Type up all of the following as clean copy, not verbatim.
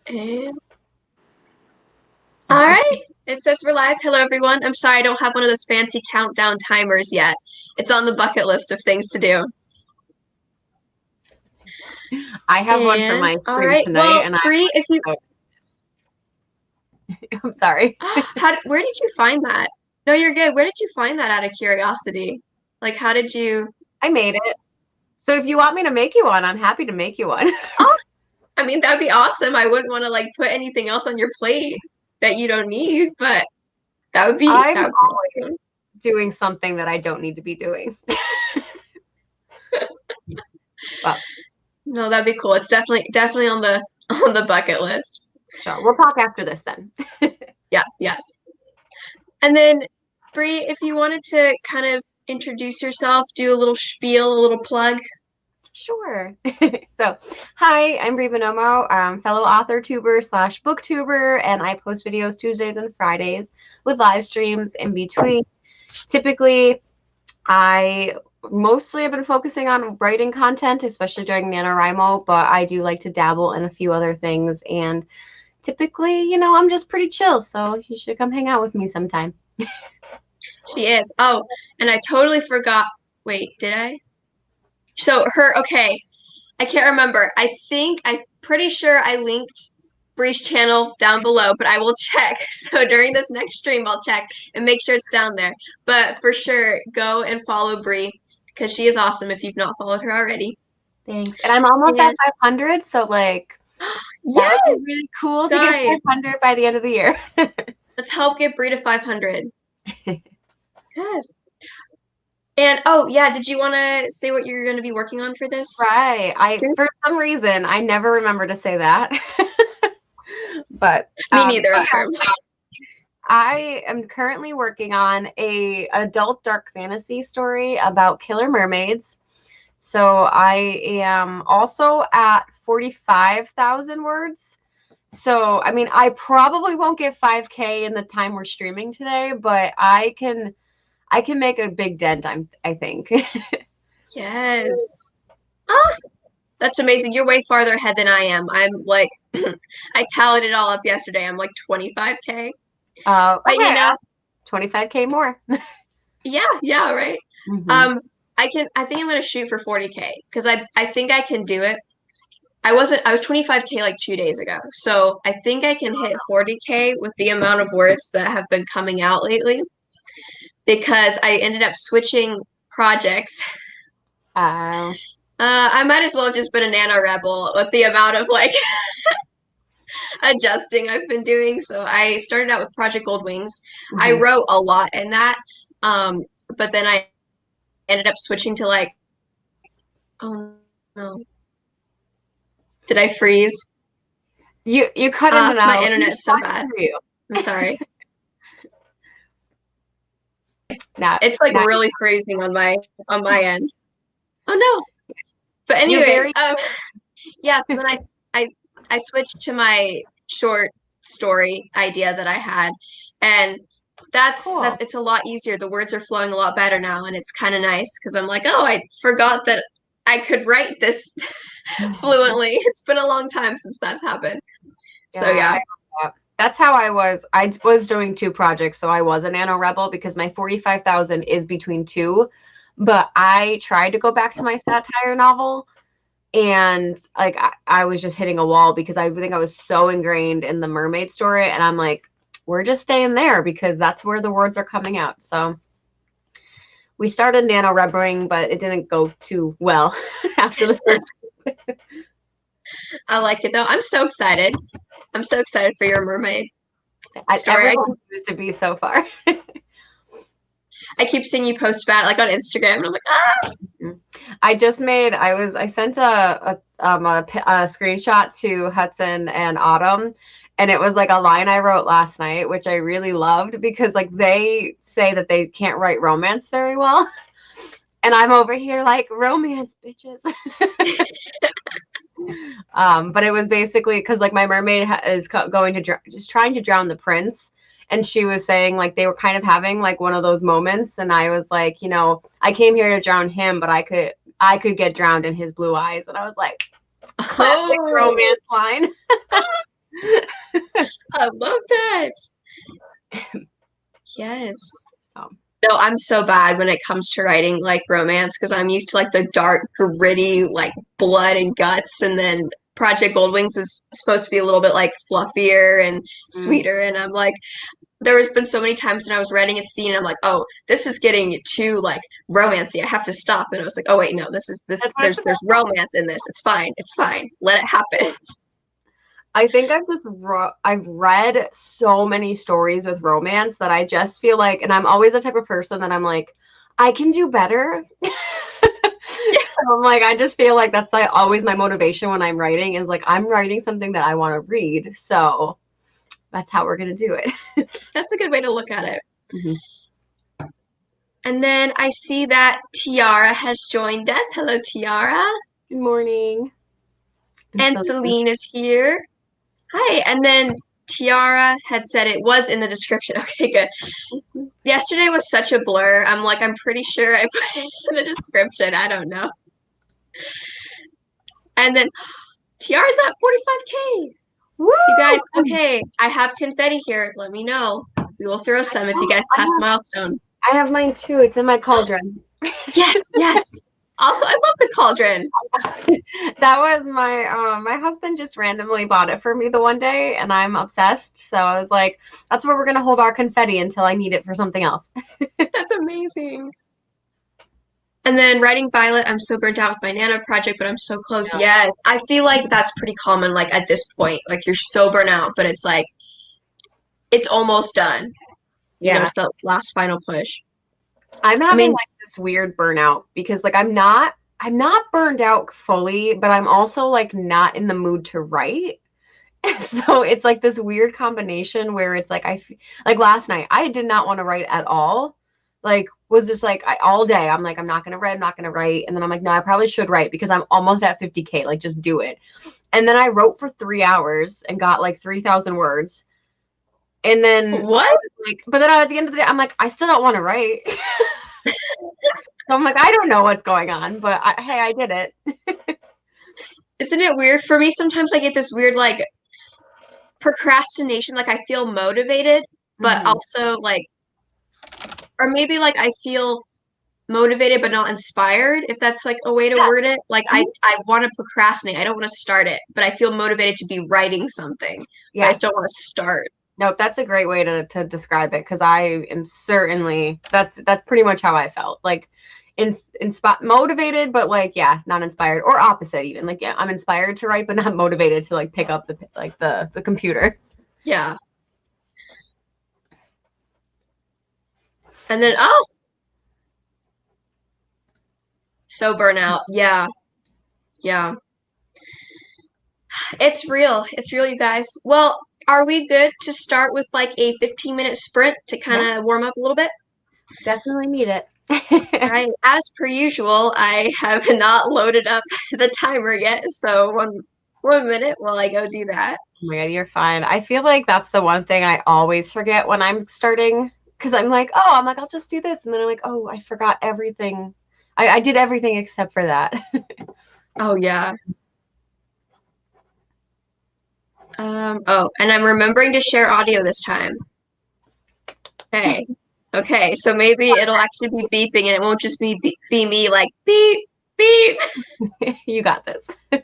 And all right, it says we're live. Hello, everyone. I'm sorry I don't have one of those fancy countdown timers yet. It's on the bucket list of things to do. I have one for And my all stream right, tonight, well, and Bree, if you, I'm sorry. where did you find that? No, you're good. Where did you find that out of curiosity? Like, how did you? I made it. So if you want me to make you one, I'm happy to make you one. Oh, I mean, that'd be awesome. I wouldn't want to like put anything else on your plate that you don't need, but I'm that would be always awesome. doing something that I don't need to be doing. Well, No, that'd be cool. It's definitely on the bucket list. sure. We'll talk after this then. Yes, yes. And then, Bree, if you wanted to kind of introduce yourself, do a little spiel, a little plug. Sure. So, hi, I'm Bree Buonomo, fellow author tuber slash booktuber, and I post videos Tuesdays and Fridays with live streams in between. Typically, I mostly have been focusing on writing content, especially during NaNoWriMo, but I do like to dabble in a few other things. And typically, I'm just pretty chill, so you should come hang out with me sometime. She is. Oh, and I totally forgot. Wait, did I? So okay. I can't remember. I'm pretty sure I linked Bree's channel down below, but I will check. So during this next stream, I'll check and make sure it's down there. But for sure, go and follow Bree because she is awesome if you've not followed her already. Thanks. And I'm almost at 500, so like that yes, would be really cool to get guys, 500 by the end of the year. let's help get Bree to 500. Yes. And oh yeah, did you want to say what you're going to be working on for this? Right. For some reason, I never remember to say that. But Me neither. I'm sure. I am currently working on a adult dark fantasy story about killer mermaids. So I am also at 45,000 words. So, I mean, I probably won't get 5K in the time we're streaming today, but I can make a big dent, I think. Yes. Ah, that's amazing. You're way farther ahead than I am. I'm like, I tallied it all up yesterday. I'm like 25K. But Okay, you know, 25K more. yeah, right. Mm-hmm. I think I'm gonna shoot for 40K because I think I can do it. I was 25K like 2 days ago, so I think I can hit 40K with the amount of words that have been coming out lately because I ended up switching projects. I might as well have just been a nano rebel with the amount of like adjusting I've been doing. So I started out with Project Gold Wings. Mm-hmm. I wrote a lot in that, but then I ended up switching to like, oh no, did I freeze? You cut in and out. My internet's so bad. I'm sorry. It's like really freezing on my end. Oh no. But anyway, yeah, so then I switched to my short story idea that I had, and it's a lot easier. The words are flowing a lot better now, and it's kind of nice because I'm like, oh, I forgot that I could write this fluently. It's been a long time since that's happened. So yeah. That's how I was. I was doing two projects, so I was a nano rebel because my 45,000 is between two. But I tried to go back to my satire novel, and like I was just hitting a wall because I think I was so ingrained in the mermaid story, and I'm like, we're just staying there because that's where the words are coming out. So we started nano rebelling, but it didn't go too well after the first. I like it though. I'm so excited. I'm so excited for your mermaid story. Everyone used to be so far. I keep seeing you post about it, like on Instagram, and I'm like, ah. I sent a screenshot to Hudson and Autumn, and it was like a line I wrote last night, which I really loved because like they say that they can't write romance very well. And I'm over here like, romance, bitches. But it was basically because like my mermaid is going to just trying to drown the prince. And she was saying like they were kind of having like one of those moments. And I was like, I came here to drown him, but I could get drowned in his blue eyes. And I was like, classic romance line. I love that. Yes. So. No, I'm so bad when it comes to writing like romance because I'm used to like the dark, gritty, like blood and guts, and then Project Goldwings is supposed to be a little bit like fluffier and sweeter, and I'm like, there has been so many times when I was writing a scene, and I'm like, oh, this is getting too like romancy. I have to stop. And I was like, oh wait, no, this is this. There's romance in this. It's fine. It's fine. Let it happen. I think I've read so many stories with romance that I just feel like, and I'm always the type of person that I'm like, I can do better. So I'm like, I just feel like that's like always my motivation when I'm writing is like, I'm writing something that I want to read. So that's how we're going to do it. That's a good way to look at it. Mm-hmm. And then I see that Tiara has joined us. Hello, Tiara. Good morning. And Celine is here. Hi. And then Tiara had said it was in the description. Okay, good. Yesterday was such a blur. I'm like, I'm pretty sure I put it in the description. I don't know. And then Tiara's at 45K. Woo! You guys, okay, I have confetti here. Let me know. We will throw some if you guys pass the milestone. I have mine too. It's in my cauldron. Yes, yes. Also, I love the cauldron. That was my husband just randomly bought it for me the one day, and I'm obsessed. So I was like, that's where we're going to hold our confetti until I need it for something else. That's amazing. And then writing Violet, I'm so burnt out with my Nano project, but I'm so close. Yeah. Yes, I feel like that's pretty common, like at this point. Like you're so burnt out, but it's like, it's almost done. You know, it's the last final push. I'm having like this weird burnout because like I'm not burned out fully, but I'm also like not in the mood to write. So it's like this weird combination where it's like like last night I did not want to write at all. Like was just like all day I'm like I'm not gonna write, and then I'm like no, I probably should write because I'm almost at 50K. Like just do it. And then I wrote for 3 hours and got like 3,000 words. And then what? Like, but then at the end of the day, I'm like, I still don't want to write. So I'm like, I don't know what's going on, but hey, I did it. Isn't it weird? For me, sometimes I get this weird like procrastination. Like I feel motivated, but also like, or maybe like I feel motivated but not inspired, if that's like a way to word it. Like I want to procrastinate. I don't want to start it, but I feel motivated to be writing something. Yeah. But I just don't want to start. Nope, that's a great way to describe it because I am certainly that's pretty much how I felt. Like motivated, but like yeah, not inspired, or opposite even. Like yeah, I'm inspired to write, but not motivated to like pick up the computer. Yeah. And then so burnout. Yeah. Yeah. It's real. It's real, you guys. Well, are we good to start with like a 15-minute sprint to kind of warm up a little bit? Definitely need it. All right. As per usual, I have not loaded up the timer yet. So one minute while I go do that. Oh my God, you're fine. I feel like that's the one thing I always forget when I'm starting because I'm like, I'll just do this. And then I'm like, oh, I forgot everything. I did everything except for that. Oh, yeah. And I'm remembering to share audio this time. Okay. Okay, so maybe it'll actually be beeping and it won't just be me like beep, beep. You got this. All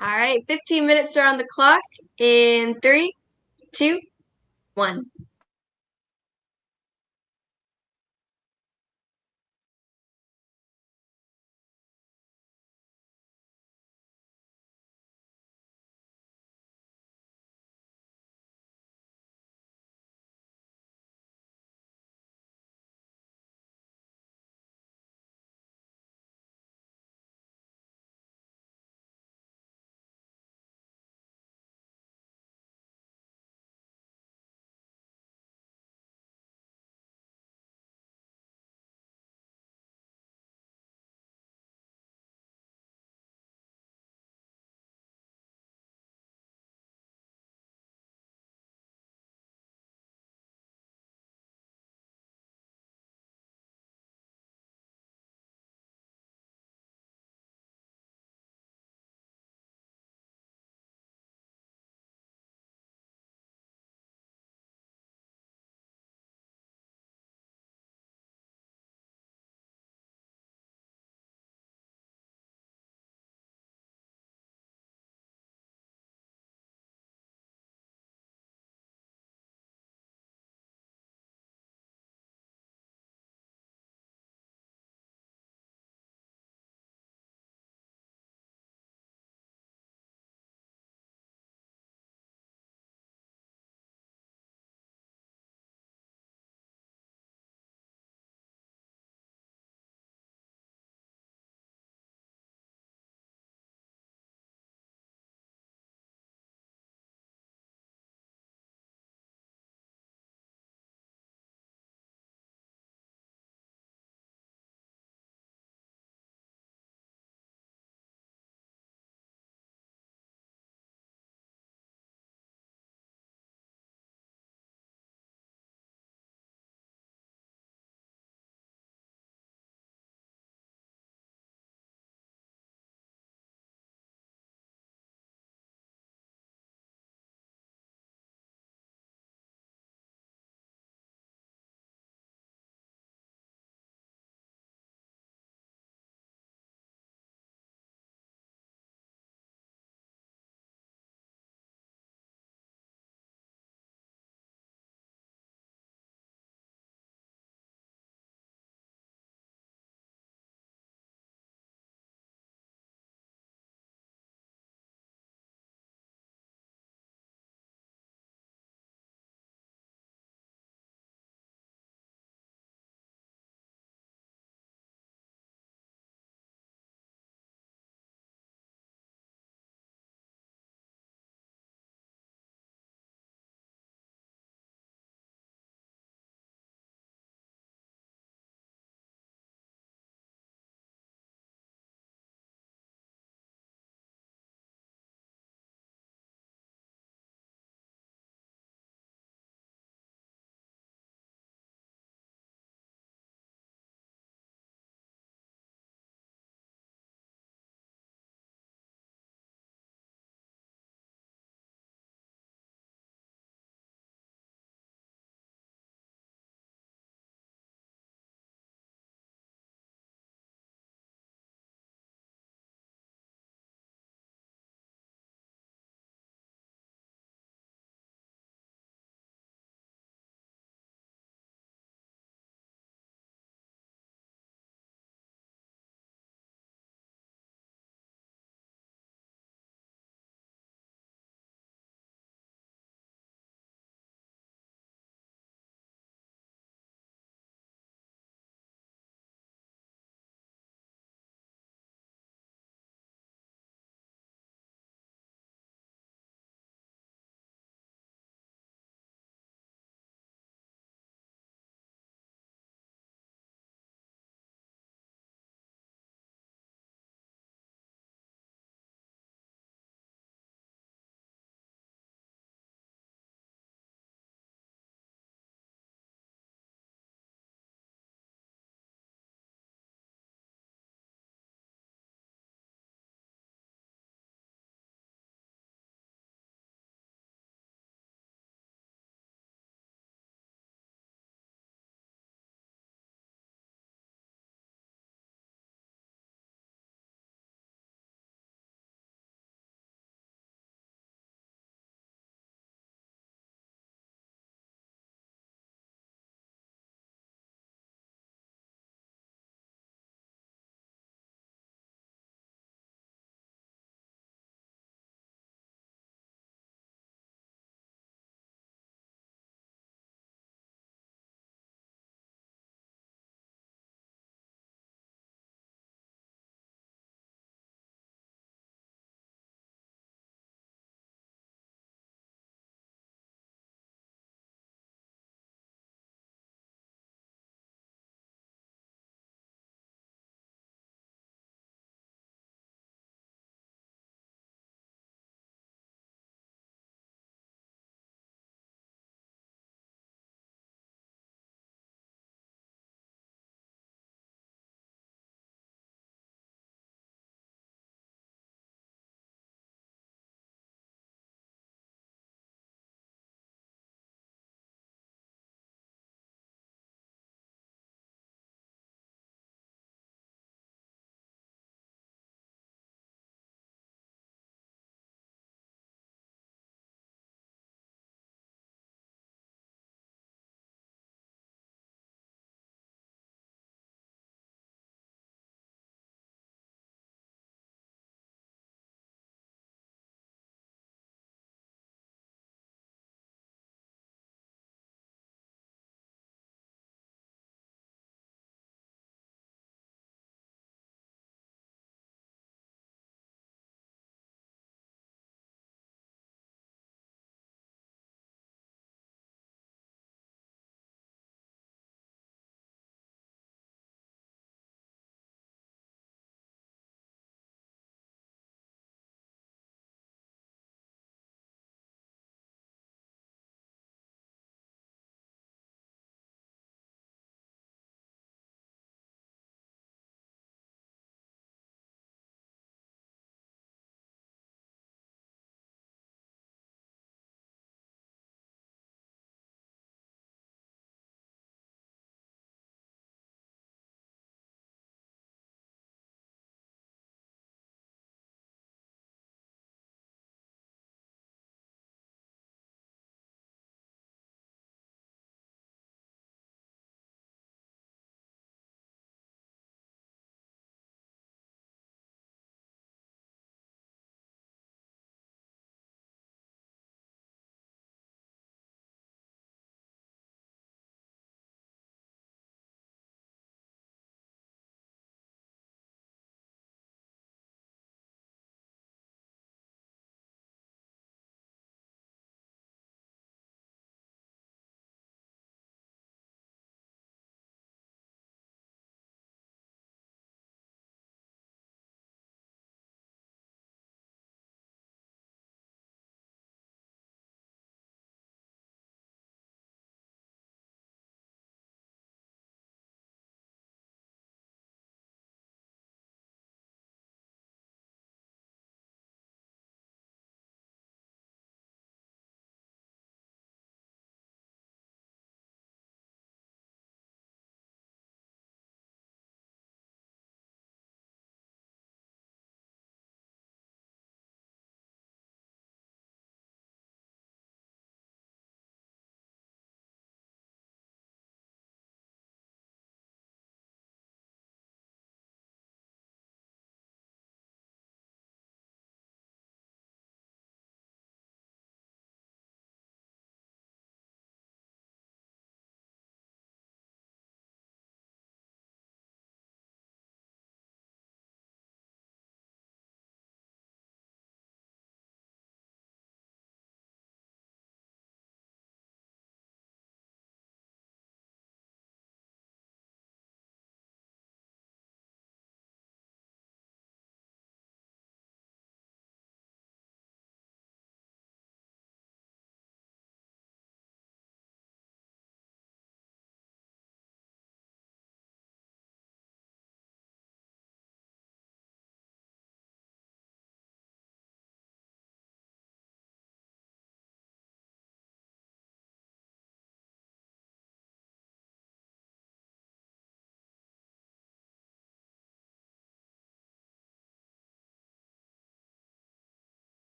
right, 15 minutes are on the clock in 3, 2, 1.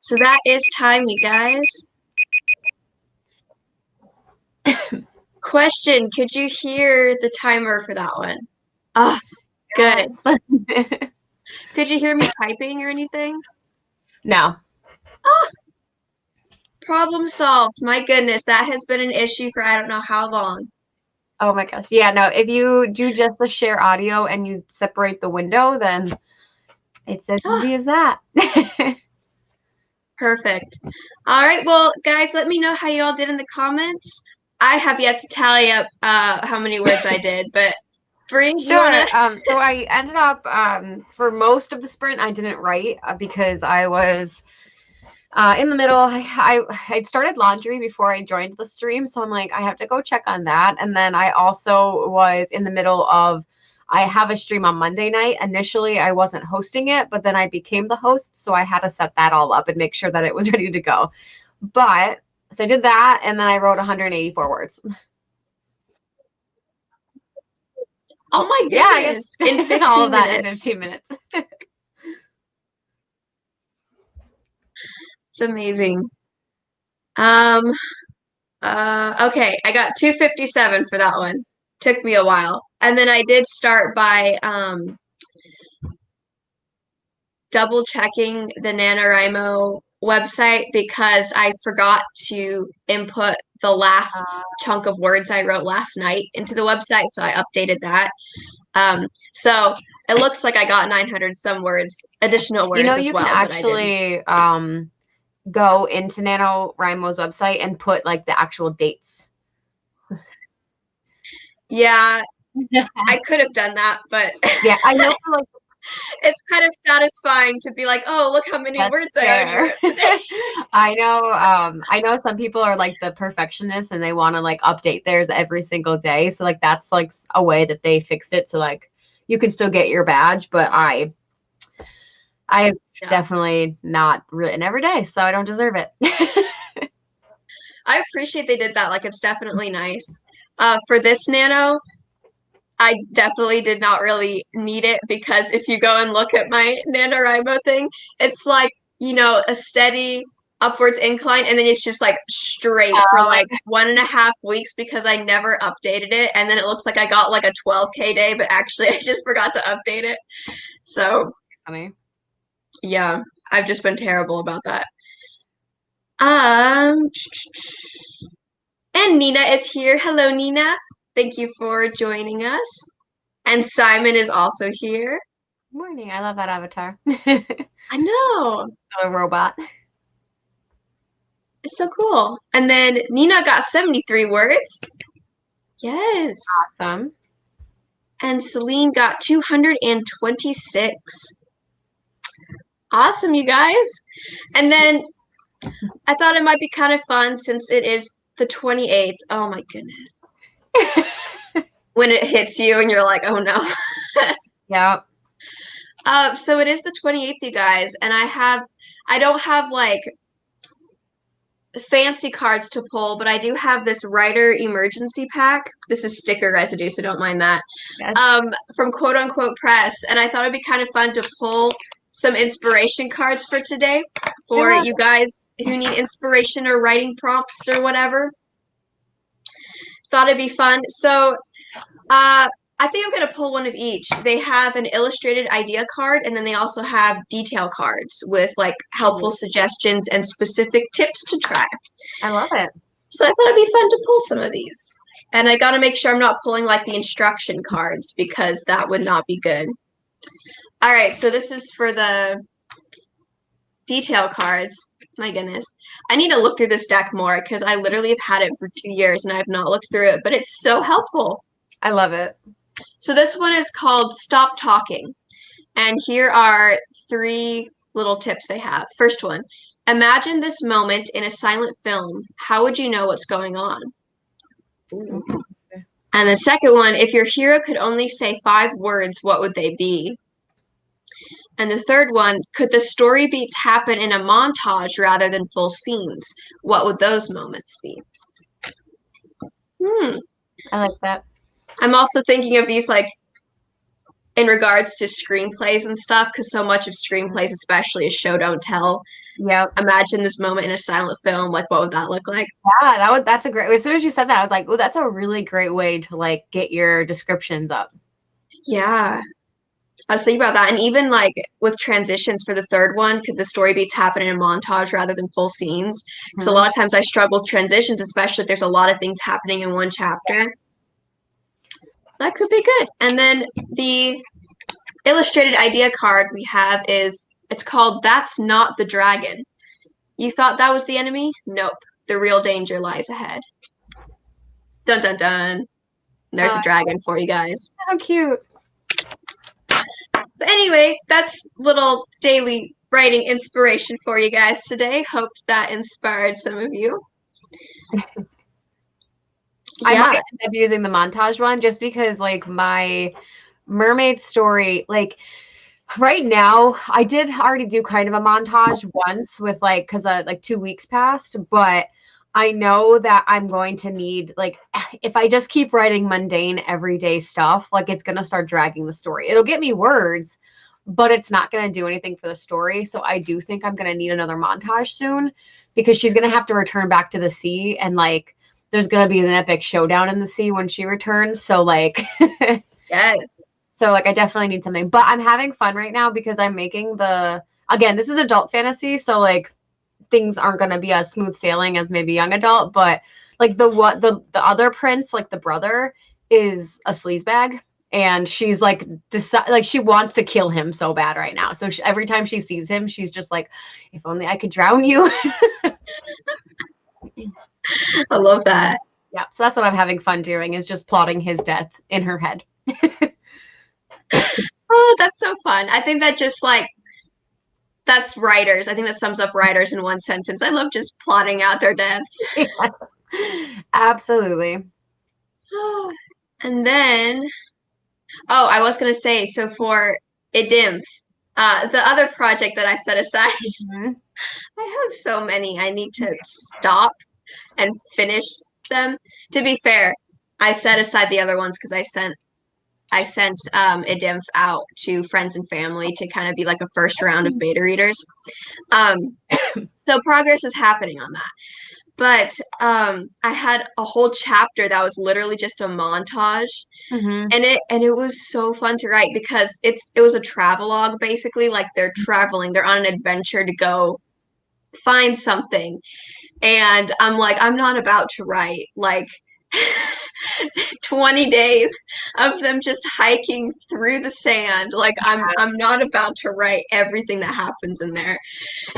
So that is time, you guys. Question, could you hear the timer for that one? Ah, good. Could you hear me typing or anything? No. Ah, problem solved. My goodness, that has been an issue for I don't know how long. Oh my gosh. Yeah, no, if you do just the share audio and you separate the window, then it's as easy as that. Perfect. All right, well, guys, let me know how you all did in the comments. I have yet to tally up how many words I did, but Bree, sure. So I ended up for most of the sprint, I didn't write because I was in the middle. I'd started laundry before I joined the stream, so I'm like, I have to go check on that. And then I also was in the middle of, I have a stream on Monday night. Initially, I wasn't hosting it, but then I became the host, so I had to set that all up and make sure that it was ready to go. But so I did that, and then I wrote 184 words. Oh my goodness! Yeah, in 15 all of that minutes. in 15 minutes. It's amazing. Okay, I got 257 for that one. Took me a while. And then I did start by double checking the NaNoWriMo website because I forgot to input the last chunk of words I wrote last night into the website, so I updated that. So it looks like I got 900 some words, additional words as well. You can actually go into NaNoWriMo's website and put like the actual dates. Yeah, I could have done that, but yeah, I know. Like, it's kind of satisfying to be like, oh, look how many words I already wrote today. I know some people are like the perfectionists and they want to like update theirs every single day. So like that's like a way that they fixed it. So like you can still get your badge, but I definitely not written every day, so I don't deserve it. I appreciate they did that. Like it's definitely nice. For this Nano, I definitely did not really need it because if you go and look at my NaNoWriMo thing, it's like, a steady upwards incline and then it's just like straight for like 1.5 weeks because I never updated it. And then it looks like I got like a 12K day, but actually I just forgot to update it. So, yeah, I've just been terrible about that. And Nina is here. Hello, Nina. Thank you for joining us. And Simon is also here. Good morning. I love that avatar. I know. A robot. It's so cool. And then Nina got 73 words. Yes. Awesome. And Celine got 226. Awesome, you guys. And then I thought it might be kind of fun since it is the 28th. Oh my goodness. When it hits you and you're like, oh no. Yep. So it is the 28th, you guys, and I don't have like fancy cards to pull, but I do have this writer emergency pack. This is sticker residue, so don't mind that. Yes. From Quote Unquote Press, and I thought it'd be kind of fun to pull some inspiration cards for today for you guys who need inspiration or writing prompts or whatever. Thought it'd be fun. So, I think I'm going to pull one of each. They have an illustrated idea card, and then they also have detail cards with like helpful suggestions and specific tips to try. I love it. So I thought it'd be fun to pull some of these. And I got to make sure I'm not pulling like the instruction cards because that would not be good. All right, so this is for the detail cards. My goodness. I need to look through this deck more because I literally have had it for 2 years and I have not looked through it, but it's so helpful. I love it. So this one is called Stop Talking. And here are 3 little tips they have. First one, imagine this moment in a silent film. How would you know what's going on? Ooh. And the second one, if your hero could only say 5 words, what would they be? And the third one, could the story beats happen in a montage rather than full scenes? What would those moments be? I like that. I'm also thinking of these like in regards to screenplays and stuff, because so much of screenplays, especially, is show don't tell. Yep. Imagine this moment in a silent film. Like, what would that look like? Yeah, that's a great. As soon as you said that, I was like, oh, that's a really great way to like get your descriptions up. Yeah. I was thinking about that. And even like with transitions for the third one, could the story beats happen in a montage rather than full scenes? Because a lot of times I struggle with transitions, especially if there's a lot of things happening in one chapter. That could be good. And then the illustrated idea card we have it's called That's Not the Dragon. You thought that was the enemy? Nope. The real danger lies ahead. Dun dun dun. There's a dragon for you guys. How cute. But anyway, that's little daily writing inspiration for you guys today. Hope that inspired some of you. I might end up using the montage one just because like my mermaid story, like right now, I did already do kind of a montage once with like, because like 2 weeks passed, but I know that I'm going to need, like, if I just keep writing mundane everyday stuff, like it's going to start dragging the story. It'll get me words, but it's not going to do anything for the story. So I do think I'm going to need another montage soon because she's going to have to return back to the sea, and like there's going to be an epic showdown in the sea when she returns. So like, yes. So like I definitely need something, but I'm having fun right now because I'm making again, this is adult fantasy. So like things aren't going to be as smooth sailing as maybe young adult, but like the other prince, like the brother, is a sleazebag, and she's like she wants to kill him so bad right now. So every time she sees him, she's just like, if only I could drown you. I love that. Yeah, so that's what I'm having fun doing, is just plotting his death in her head. Oh, that's so fun. I think that just like that's writers. I think that sums up writers in one sentence. I love just plotting out their deaths. Yeah. Absolutely. And then, oh, I was going to say, so for IDIMF, the other project that I set aside, I have so many. I need to stop and finish them. To be fair, I set aside the other ones because I sent IDIMF out to friends and family to kind of be like a first round of beta readers. So progress is happening on that. But I had a whole chapter that was literally just a montage, and it was so fun to write because it was a travelogue basically. Like they're traveling, they're on an adventure to go find something, and I'm like, I'm not about to write like 20 days of them just hiking through the sand. Like I'm not about to write everything that happens in there.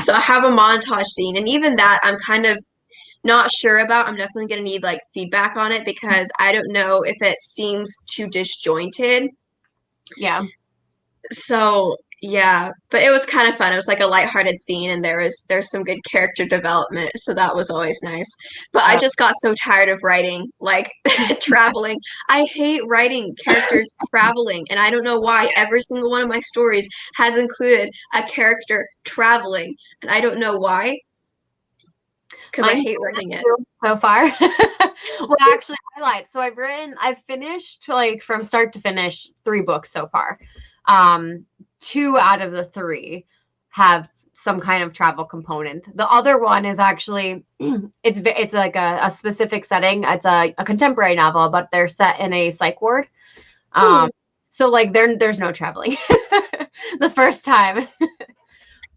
So I have a montage scene, and even that I'm kind of not sure about. I'm definitely going to need like feedback on it because I don't know if it seems too disjointed. Yeah. So yeah, but it was kind of fun. It was like a lighthearted scene, and there's some good character development, so that was always nice. But I just got so tired of writing like traveling. I hate writing characters traveling, and I don't know why. Every single one of my stories has included a character traveling, and I don't know why. Because I hate writing it so far. Well, actually, highlight. So I've finished like from start to finish 3 books so far. 2 out of the 3 have some kind of travel component. The other one is actually it's like a specific setting. It's a contemporary novel, but they're set in a psych ward. So like there's no traveling the first time.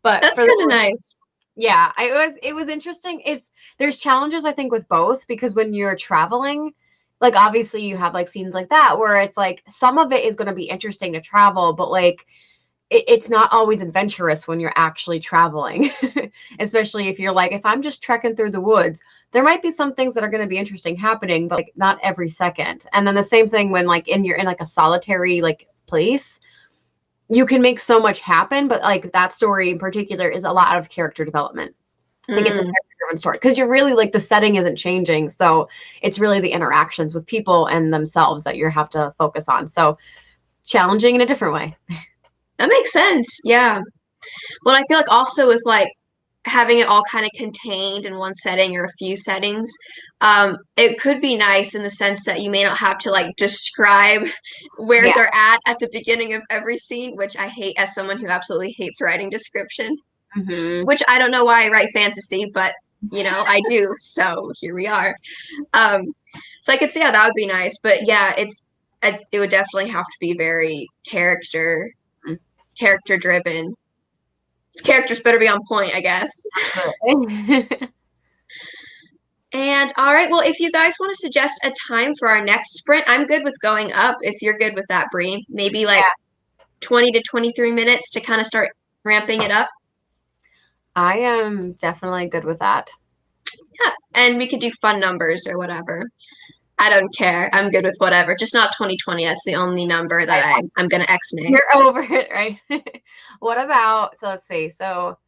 But that's kind of nice. Yeah, it was interesting. There's challenges I think with both, because when you're traveling, like obviously you have like scenes like that where it's like some of it is going to be interesting to travel, but like it's not always adventurous when you're actually traveling. Especially if you're like, if I'm just trekking through the woods, there might be some things that are going to be interesting happening, but like not every second. And then the same thing when like you're in like a solitary like place, you can make so much happen, but like that story in particular is a lot of character development. I think it's a character-driven story because you're really like the setting isn't changing, so it's really the interactions with people and themselves that you have to focus on. So challenging in a different way. That makes sense. Yeah. Well, I feel like also with like having it all kind of contained in one setting or a few settings, it could be nice in the sense that you may not have to like describe where Yeah. they're at the beginning of every scene, which I hate as someone who absolutely hates writing description, which I don't know why I write fantasy, but you know, I do. So here we are. Um, so I could see how that would be nice, but yeah, it would definitely have to be very character driven. Characters better be on point, I guess. And all right, well, if you guys want to suggest a time for our next sprint, I'm good with going up if you're good with that, Bree. Maybe like 20 to 23 minutes to kind of start ramping it up. I am definitely good with that. Yeah, and we could do fun numbers or whatever. I don't care. I'm good with whatever. Just not 2020. That's the only number that I'm going to X-nay. You're over it, right? What about, so let's see. So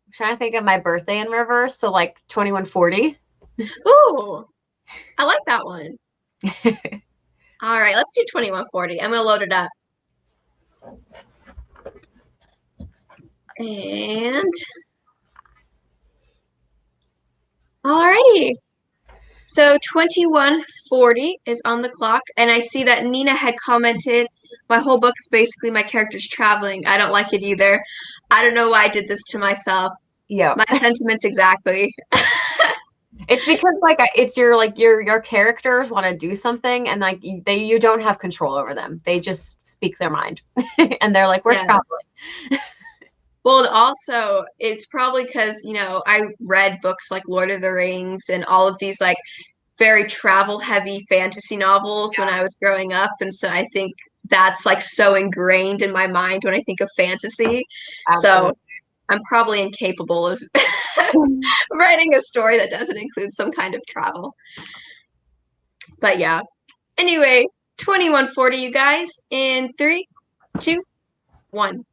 I'm trying to think of my birthday in reverse. So like 2140. Ooh, I like that one. All right, let's do 2140. I'm going to load it up. And alrighty. So 2140 is on the clock, and I see that Nina had commented, my whole book is basically my characters traveling. I don't like it either. I don't know why I did this to myself. Yeah. My sentiments exactly. It's because like it's your characters want to do something and like you don't have control over them. They just speak their mind. And they're like, we're traveling. Well, and also it's probably because, you know, I read books like Lord of the Rings and all of these like very travel heavy fantasy novels when I was growing up. And so I think that's like so ingrained in my mind when I think of fantasy. Absolutely. So I'm probably incapable of writing a story that doesn't include some kind of travel. But yeah. Anyway, 2140, you guys, in 3, 2, 1.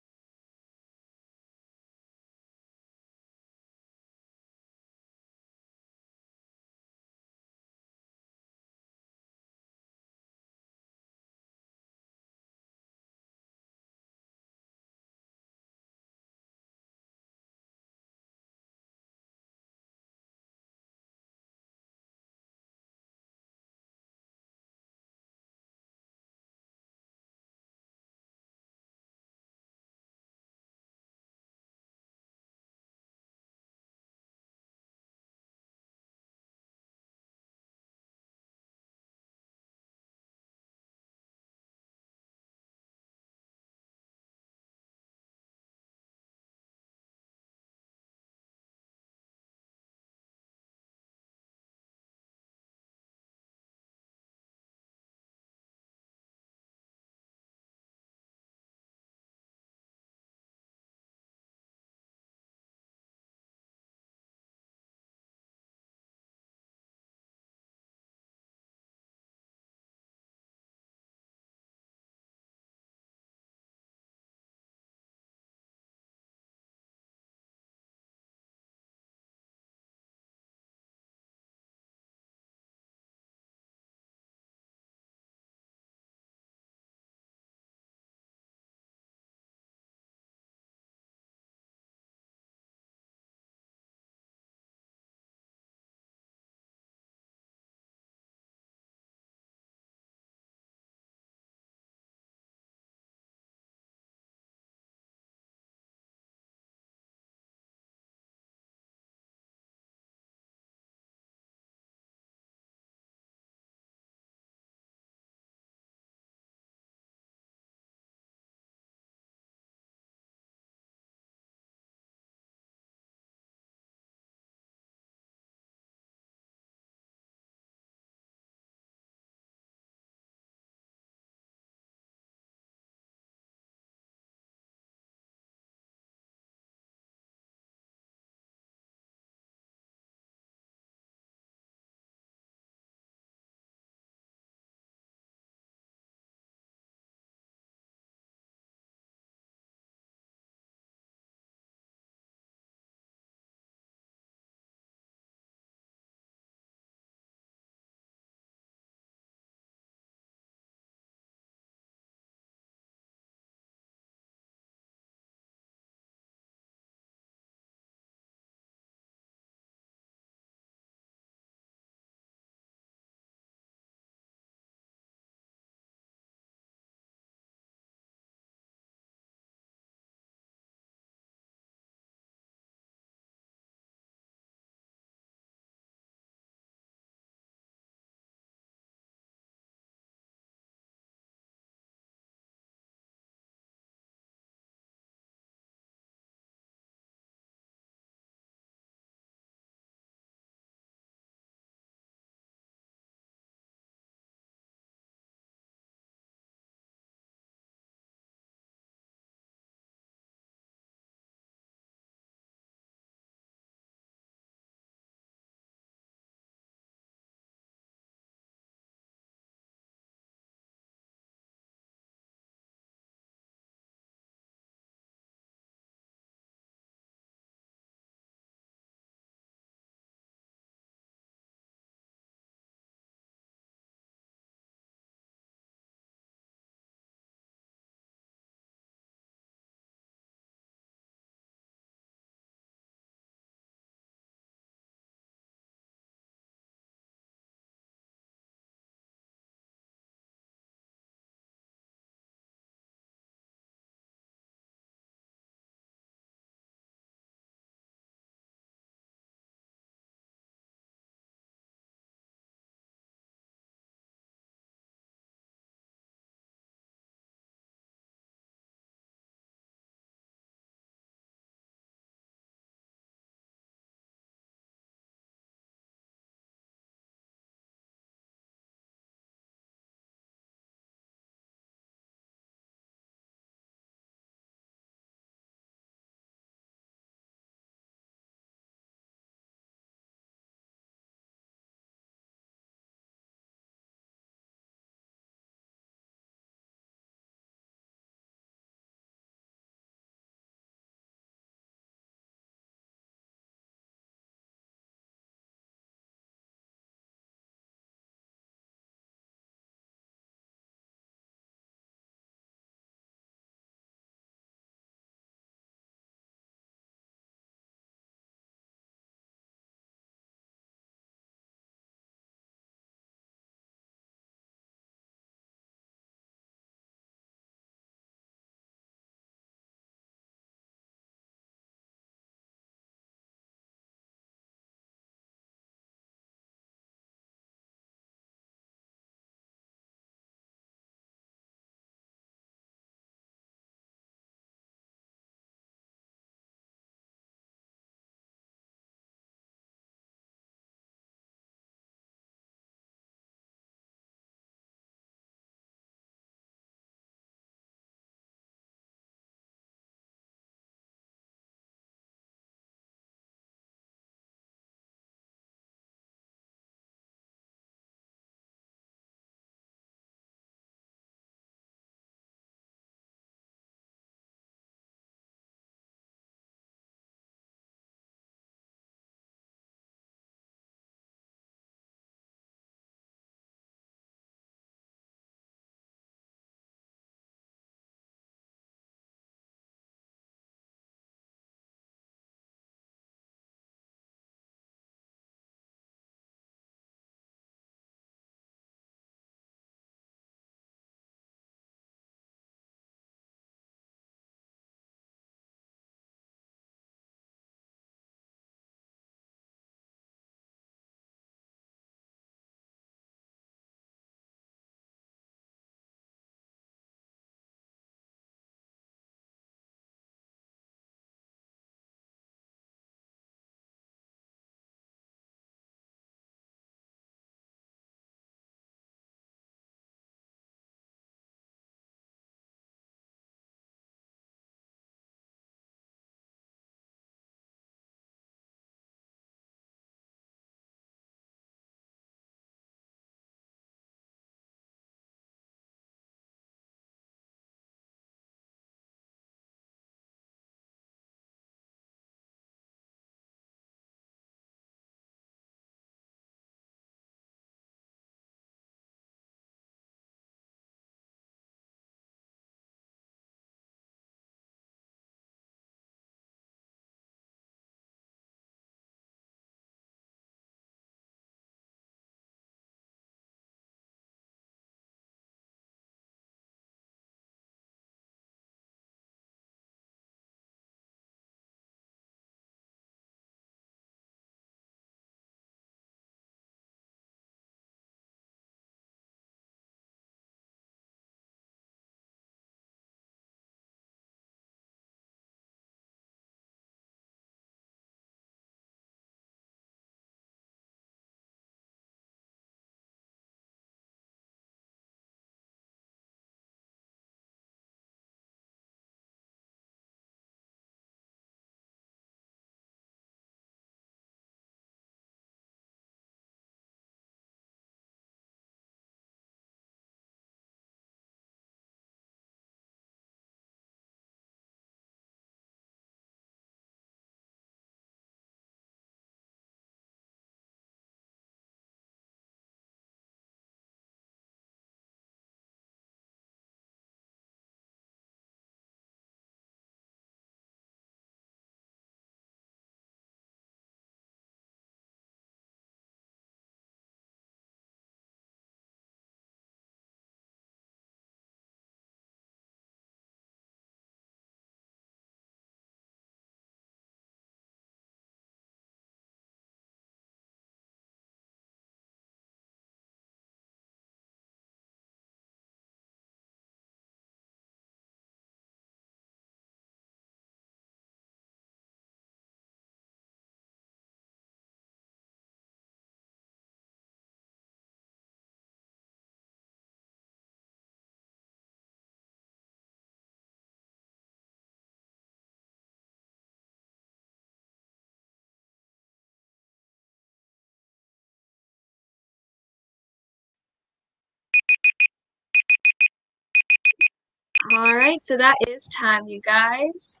All right, so that is time, you guys.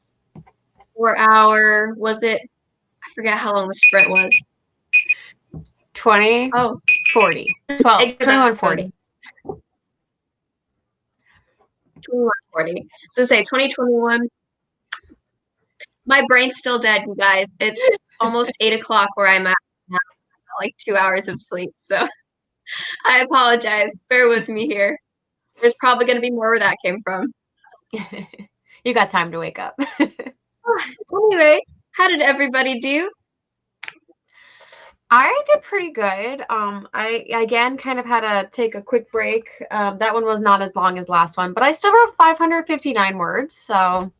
For our, was it, I forget how long the sprint was. 20, oh, 40, 12, 21, 40. 2140. So say 2021. My brain's still dead, you guys. It's almost 8 o'clock where I'm at now. Like 2 hours of sleep. So I apologize. Bear with me here. There's probably going to be more where that came from. You got time to wake up. Anyway, how did everybody do? I did pretty good. I again kind of had to take a quick break. That one was not as long as last one, but I still wrote 559 words. So,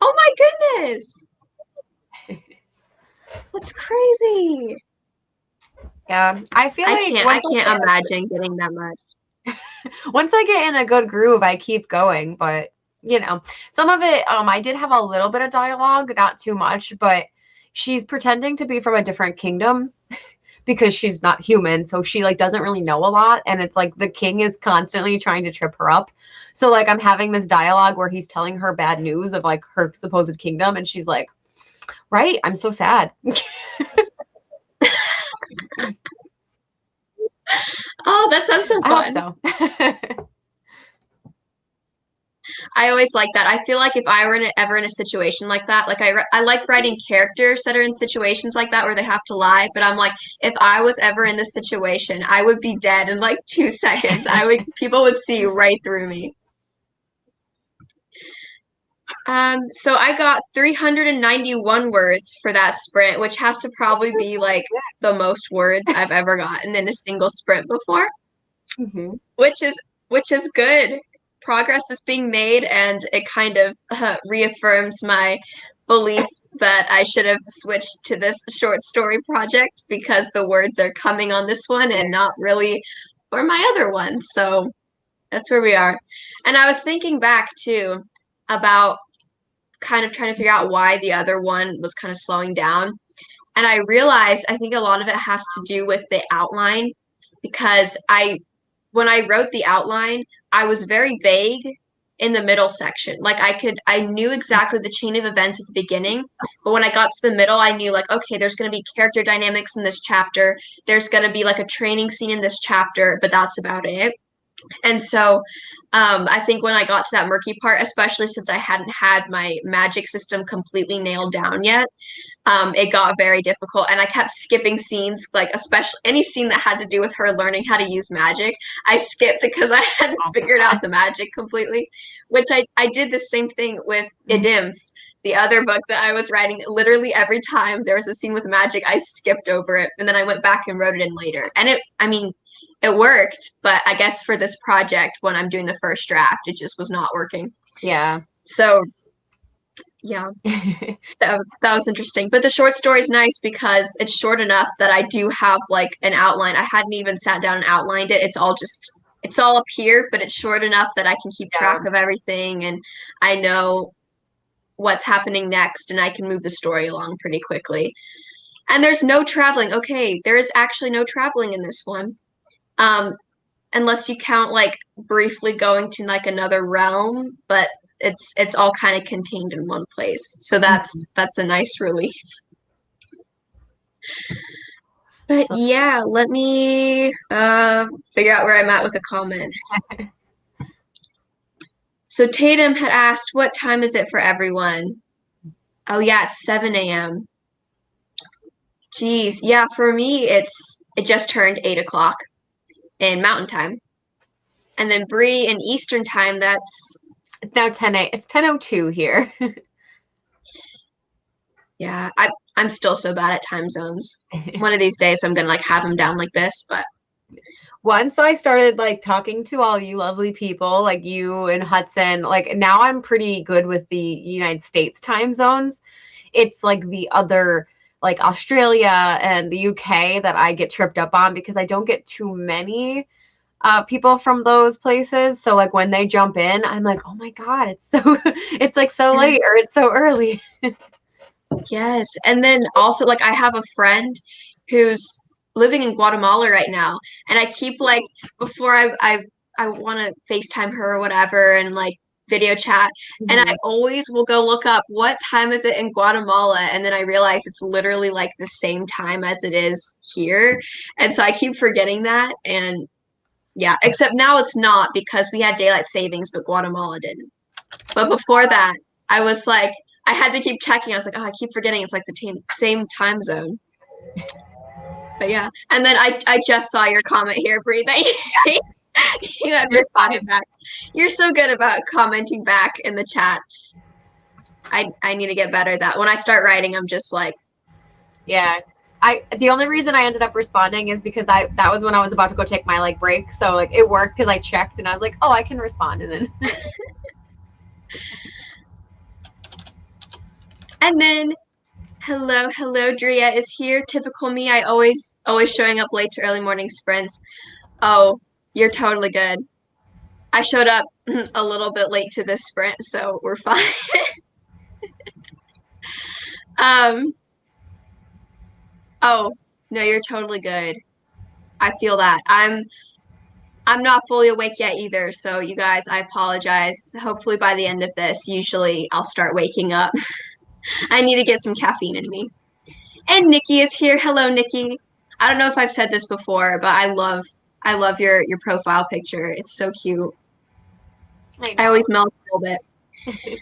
oh my goodness, that's crazy. Yeah, I feel like I can't imagine getting that much. Once I get in a good groove, I keep going. But you know, some of it, I did have a little bit of dialogue, not too much, but she's pretending to be from a different kingdom because she's not human, so she like doesn't really know a lot, and it's like the king is constantly trying to trip her up. So like I'm having this dialogue where he's telling her bad news of like her supposed kingdom, and she's like, right, I'm so sad. Oh, that sounds so fun. I hope so. I always like that. I feel like if I were ever in a situation like that, like I like writing characters that are in situations like that where they have to lie, but I'm like, if I was ever in this situation, I would be dead in like 2 seconds. People would see right through me. So I got 391 words for that sprint, which has to probably be like the most words I've ever gotten in a single sprint before. Mm-hmm. Which is good. Progress is being made, and it kind of reaffirms my belief that I should have switched to this short story project because the words are coming on this one and not really for my other one. So that's where we are. And I was thinking back too about kind of trying to figure out why the other one was kind of slowing down. And I realized I think a lot of it has to do with the outline because when I wrote the outline, I was very vague in the middle section. Like I knew exactly the chain of events at the beginning, but when I got to the middle, I knew like, okay, there's going to be character dynamics in this chapter. There's going to be like a training scene in this chapter, but that's about it. And so I think when I got to that murky part, especially since I hadn't had my magic system completely nailed down yet, it got very difficult. And I kept skipping scenes, like especially any scene that had to do with her learning how to use magic. I skipped because I hadn't figured out the magic completely, which I did the same thing with Idimf, the other book that I was writing. Literally every time there was a scene with magic, I skipped over it. And then I went back and wrote it in later. And it worked, but I guess for this project, when I'm doing the first draft, it just was not working. Yeah. So, yeah, that was interesting. But the short story is nice because it's short enough that I do have like an outline. I hadn't even sat down and outlined it. It's all up here, but it's short enough that I can keep track of everything and I know what's happening next and I can move the story along pretty quickly. And there's no traveling. Okay, there is actually no traveling in this one. Unless you count like briefly going to like another realm, but it's all kind of contained in one place. So that's a nice relief. But yeah, let me figure out where I'm at with the comments. So Tatum had asked, what time is it for everyone? Oh yeah, it's 7 a.m. Geez, yeah, for me it just turned 8 o'clock in Mountain Time. And then Bree in Eastern Time, it's now 10 it's 10:02 here. Yeah, I'm still so bad at time zones. One of these days I'm gonna like have them down like this, but once I started like talking to all you lovely people, like you and Hudson, like now I'm pretty good with the United States time zones. It's like the other, like Australia and the UK that I get tripped up on because I don't get too many people from those places. So like when they jump in, I'm like, oh my God, it's like so late or it's so early. Yes. And then also like I have a friend who's living in Guatemala right now, and I keep like before I want to FaceTime her or whatever and like video chat. And I always will go look up what time is it in Guatemala, and then I realize it's literally like the same time as it is here. And so I keep forgetting that. And yeah, except now it's not because we had daylight savings, but Guatemala didn't. But before that, I was like, I had to keep checking. I was like, oh, I keep forgetting it's like the same time zone. But yeah, and then I just saw your comment here, Bree, that you had responded back. You're so good about commenting back in the chat. I need to get better at that. When I start writing, I'm just like, yeah. The only reason I ended up responding is because that was when I was about to go take my like break, so like it worked because I checked and I was like, oh, I can respond, and then and then hello, Drea is here. Typical me, I always showing up late to early morning sprints. Oh, you're totally good. I showed up a little bit late to this sprint, so we're fine. Oh, no, you're totally good. I feel that. I'm not fully awake yet either, so you guys, I apologize. Hopefully by the end of this, usually I'll start waking up. I need to get some caffeine in me. And Nikki is here. Hello, Nikki. I don't know if I've said this before, but I love your profile picture. It's so cute. I always melt a little bit.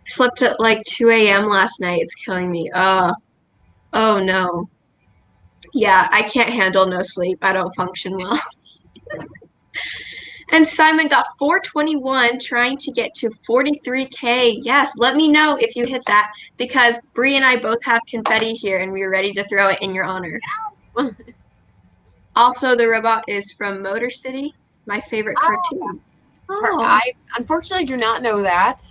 Slept at like 2 a.m. last night. It's killing me. Oh no. Yeah, I can't handle no sleep. I don't function well. And Simon got 421, trying to get to 43K. Yes, let me know if you hit that, because Bree and I both have confetti here, and we're ready to throw it in your honor. Also, the robot is from Motor City, my favorite cartoon. Oh. I unfortunately do not know that,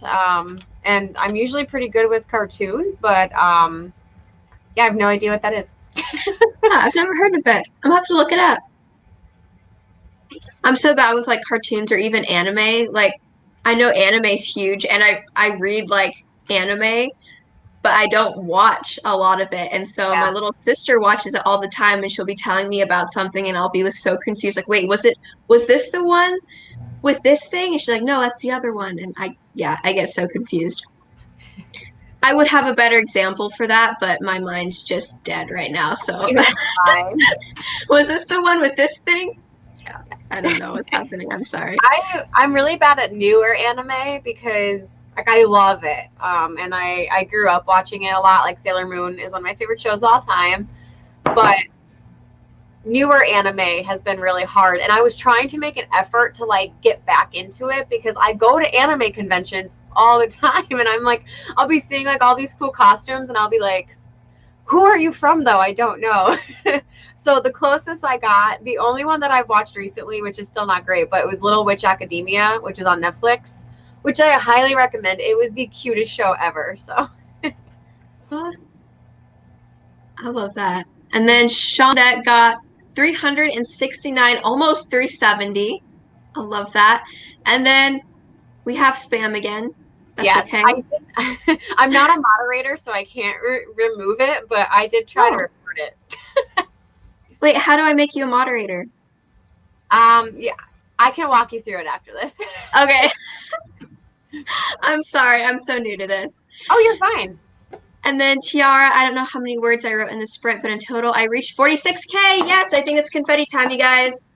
and I'm usually pretty good with cartoons, but yeah, I have no idea what that is. I've never heard of it. I'm gonna have to look it up. I'm so bad with like cartoons or even anime. Like, I know anime's huge, and I read like anime, but I don't watch a lot of it. And so my little sister watches it all the time, and she'll be telling me about something, and I'll be so confused. Like, wait, was this the one with this thing? And she's like, no, that's the other one. And I get so confused. I would have a better example for that, but my mind's just dead right now. So was this the one with this thing? Yeah, I don't know what's happening. I'm sorry. I'm really bad at newer anime because like I love it. And I grew up watching it a lot. Like Sailor Moon is one of my favorite shows of all time. But newer anime has been really hard, and I was trying to make an effort to like get back into it because I go to anime conventions all the time, and I'm like, I'll be seeing like all these cool costumes, and I'll be like, who are you from though? I don't know. So the closest I got, the only one that I've watched recently, which is still not great, but it was Little Witch Academia, which is on Netflix, which I highly recommend. It was the cutest show ever. So I love that. And then Shonda got 369, almost 370. I love that. And then we have spam again. That's okay. I'm not a moderator, so I can't remove it, but I did try to report it. Wait, how do I make you a moderator? Yeah, I can walk you through it after this. Okay. I'm sorry. I'm so new to this. Oh, you're fine. And then Tiara, I don't know how many words I wrote in the sprint, but in total I reached 46K. Yes, I think it's confetti time, you guys.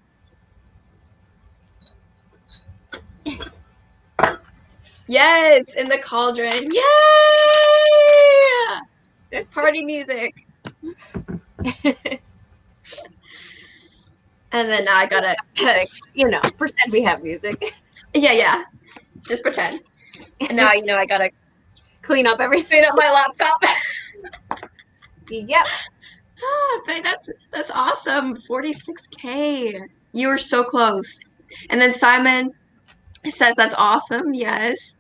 Yes, in the cauldron. Yay! Party music. And then now I gotta, pretend we have music. Yeah. Just pretend. And now, I gotta clean up everything. Clean up my laptop. Yep. But that's awesome. 46K. You were so close. And then Simon says that's awesome. Yes.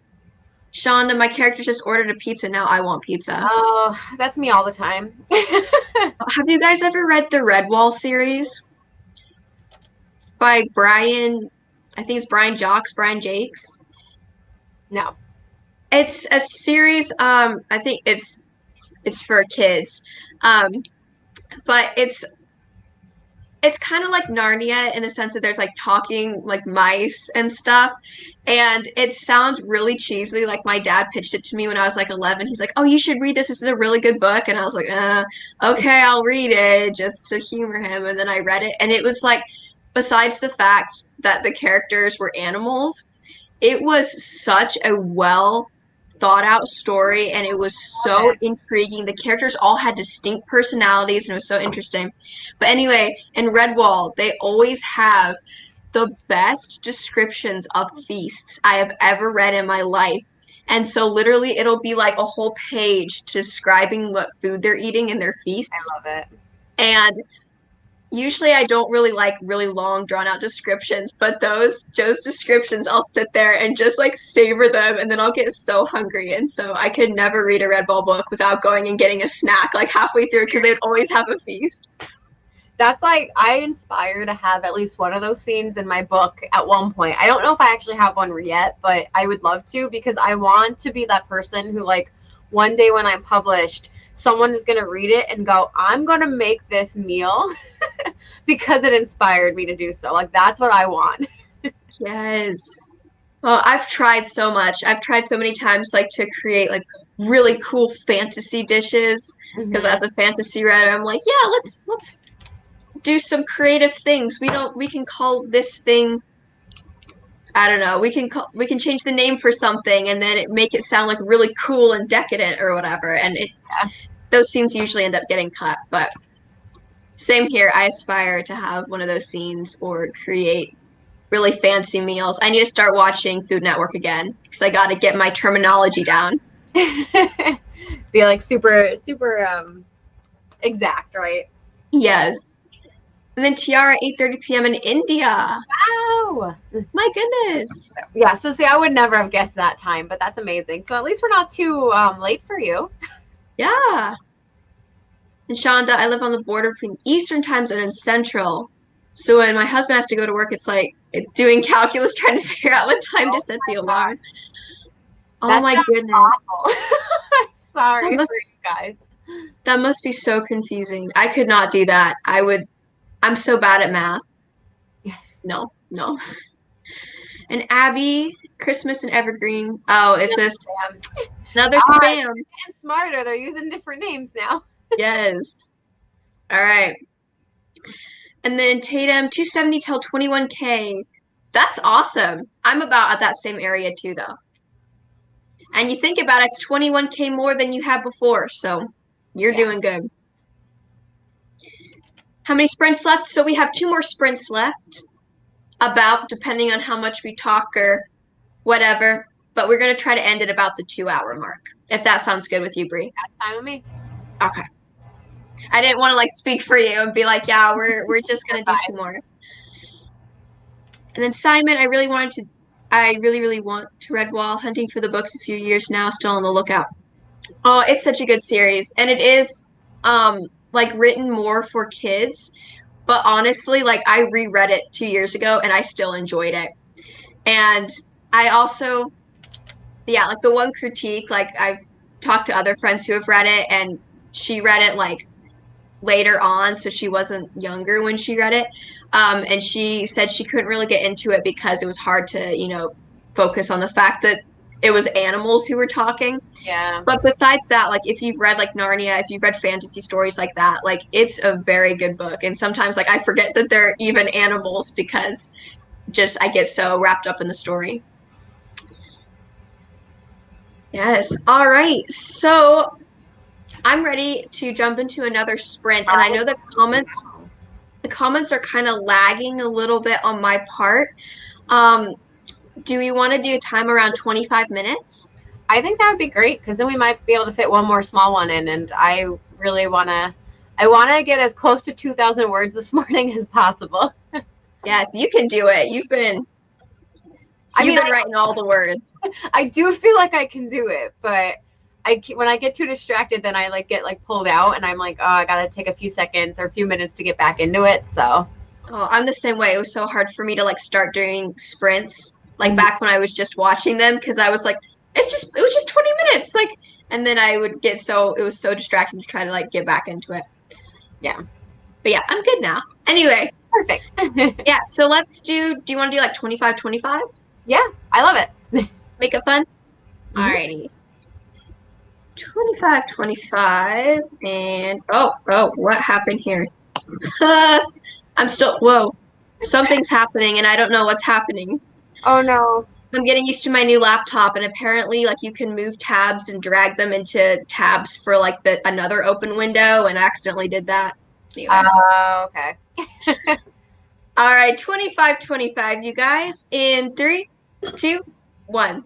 Shonda, my character just ordered a pizza. Now I want pizza. Oh, that's me all the time. Have you guys ever read the Redwall series by Brian? I think it's Brian Jakes. No. It's a series. I think it's for kids, but it's it's kind of like Narnia in the sense that there's like talking like mice and stuff. And it sounds really cheesy. Like my dad pitched it to me when I was like 11. He's like, "Oh, you should read this. This is a really good book." And I was like, okay, I'll read it just to humor him." And then I read it, and it was like, besides the fact that the characters were animals, it was such a well thought out story, and it was so intriguing. The characters all had distinct personalities, and it was so interesting. But anyway, in Redwall, they always have the best descriptions of feasts I have ever read in my life. And so literally it'll be like a whole page describing what food they're eating in their feasts. I love it. And usually I don't really like really long drawn out descriptions, but those descriptions, I'll sit there and just like savor them, and then I'll get so hungry. And so I could never read a Redwall book without going and getting a snack like halfway through, because they would always have a feast. That's like, I aspire to have at least one of those scenes in my book at one point. I don't know if I actually have one yet, but I would love to, because I want to be that person who, like, one day when I'm published, someone is going to read it and go, "I'm going to make this meal because it inspired me to do so." Like, that's what I want. Yes. Well, I've tried so much. I've tried so many times, like, to create like really cool fantasy dishes, because as a fantasy writer, I'm like, yeah, let's do some creative things. We can call this thing, I don't know, we can change the name for something, and then make it sound like really cool and decadent or whatever. And those scenes usually end up getting cut. But same here. I aspire to have one of those scenes or create really fancy meals. I need to start watching Food Network again, because I got to get my terminology down. Be like super exact, right? Yes. And then Tiara, 8:30 p.m. in India. Wow. My goodness. Yeah, so see, I would never have guessed that time, but that's amazing. So at least we're not too late for you. Yeah. And Shonda, I live on the border between Eastern time zone and Central. So when my husband has to go to work, it's like doing calculus, trying to figure out what time to set the alarm. Oh my goodness. I'm sorry for you guys. That must be so confusing. I could not do that. I'm so bad at math. No. And Abby, Christmas and Evergreen. Oh, is this another spam? They're getting smarter. They're using different names now. Yes. All right. And then Tatum, 270 till 21K. That's awesome. I'm about at that same area too, though. And you think about it, it's 21K more than you had before, so you're doing good. How many sprints left? So we have 2 more sprints left, about, depending on how much we talk or whatever. But we're going to try to end at about the 2-hour mark, if that sounds good with you, Bree. That's fine with me. Okay. I didn't want to like speak for you and be like, yeah, we're just going to do 2 more. And then Simon, I really want to Redwall, hunting for the books a few years now, still on the lookout. Oh, it's such a good series. And it is like written more for kids, but honestly, like I reread it 2 years ago and I still enjoyed it. And I also, like the one critique, like I've talked to other friends who have read it, and she read it like later on, so she wasn't younger when she read it. And she said she couldn't really get into it because it was hard to, focus on the fact that it was animals who were talking. Yeah. But besides that, like if you've read like Narnia, if you've read fantasy stories like that, like it's a very good book. And sometimes like I forget that they're even animals because I get so wrapped up in the story. Yes. All right. So I'm ready to jump into another sprint, and I know the comments are kind of lagging a little bit on my part. Do we want to do a time around 25 minutes? I think that would be great, because then we might be able to fit one more small one in, and I really want to get as close to 2,000 words this morning as possible. Yes, you can do it. You've been writing all the words. I do feel like I can do it, but when I get too distracted, then I get pulled out, and I'm like, oh, I gotta take a few seconds or a few minutes to get back into it. So I'm the same way. It was so hard for me to start doing sprints back when I was just watching them, because I was like, it was just 20 minutes, and then I would it was so distracting to try to get back into it. Yeah. But yeah, I'm good now. Anyway, Perfect. Yeah, so let's do you want to do like 25, 25? Yeah, I love it. Make it fun? Mhm. Alrighty. 25, 25, and oh, what happened here? I'm still, whoa. Something's happening and I don't know what's happening. Oh no. I'm getting used to my new laptop and apparently like you can move tabs and drag them into tabs for like the another open window and I accidentally did that. Anyway. Okay. All right, 25, 25, you guys. In 3, 2, 1.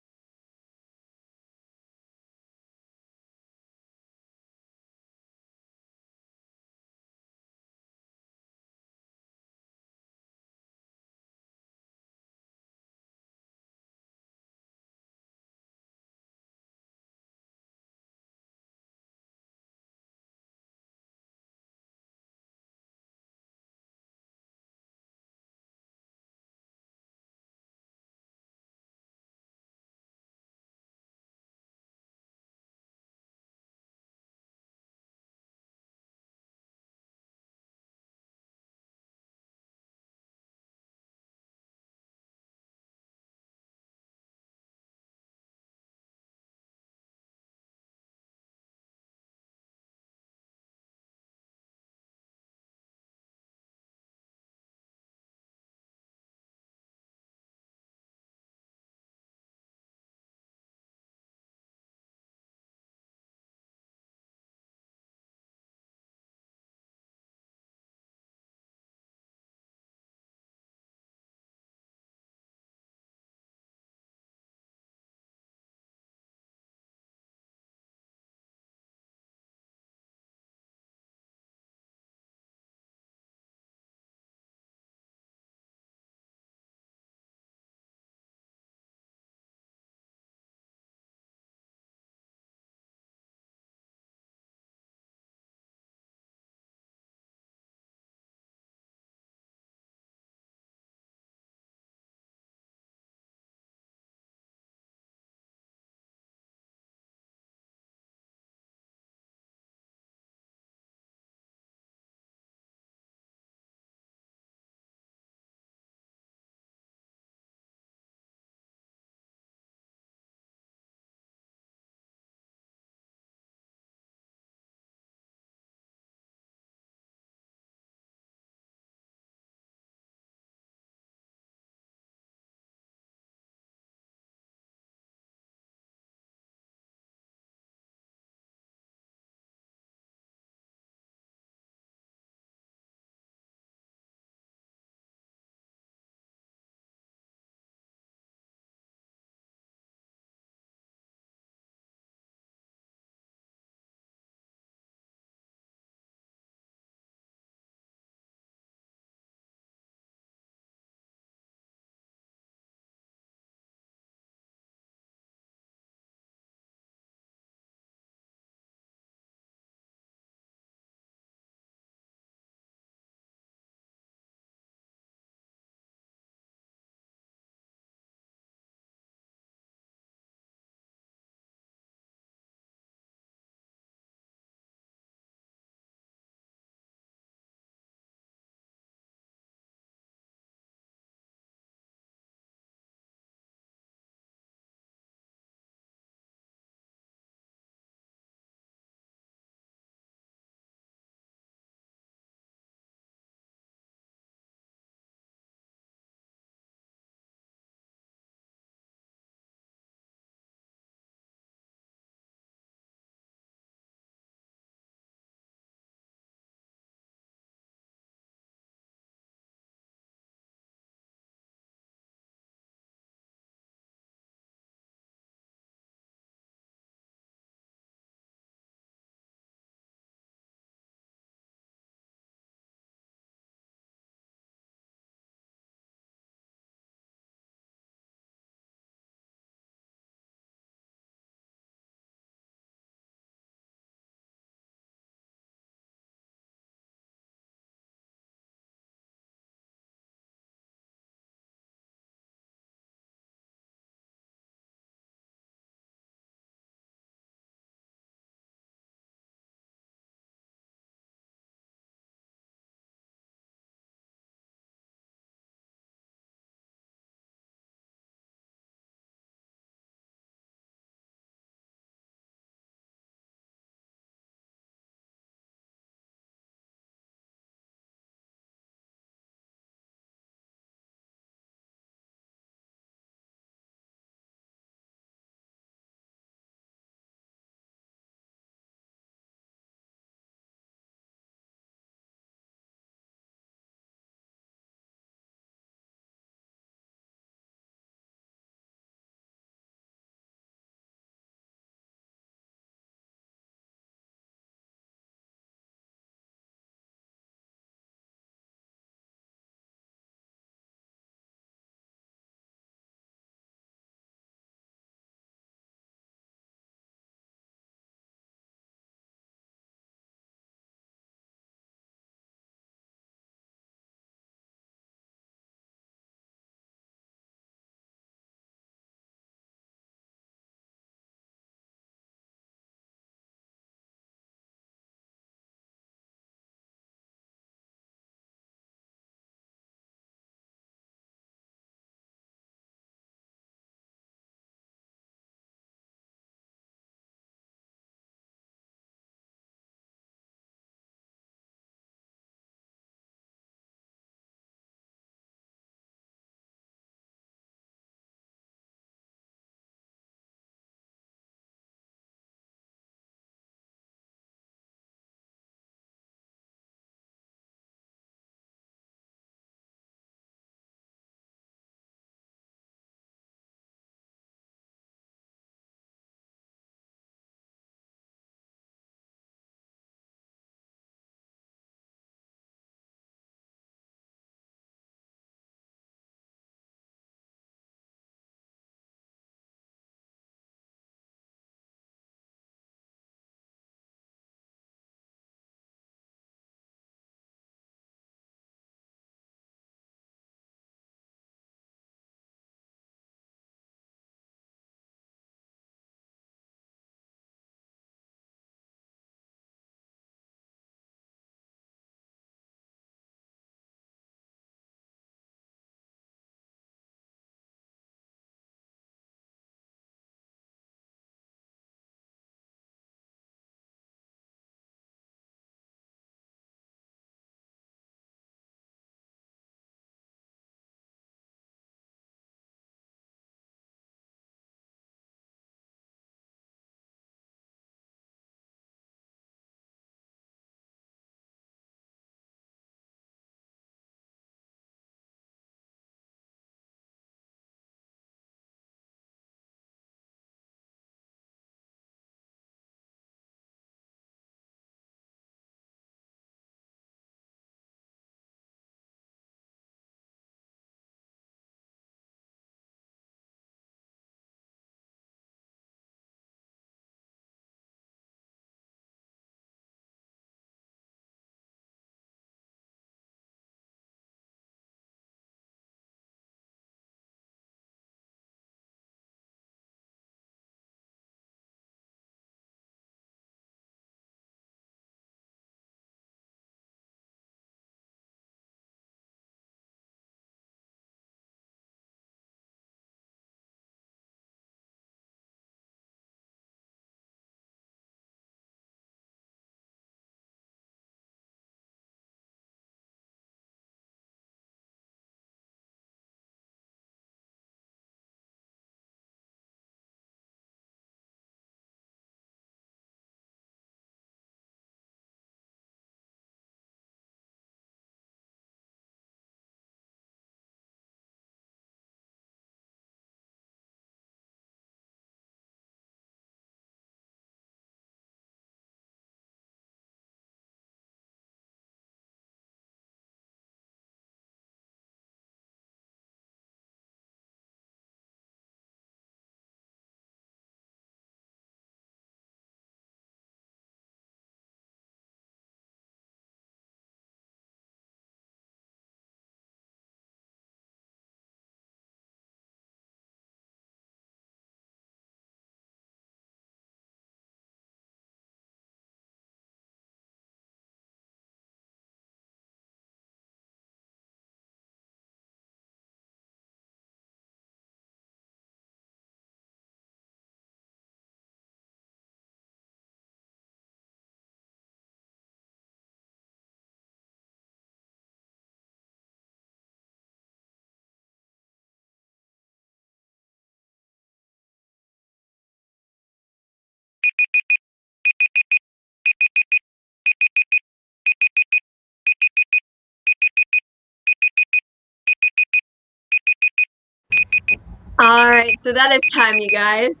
All right, so that is time, you guys.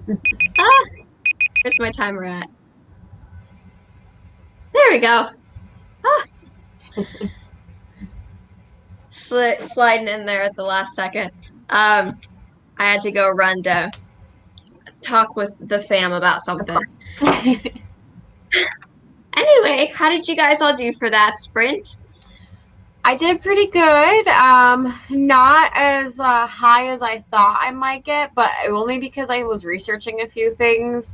Where's my timer at? There we go. Sliding in there at the last second. I had to go run to talk with the fam about something. Anyway, how did you guys all do for that sprint? I did pretty good. Not as high as I thought I might get, but only because I was researching a few things.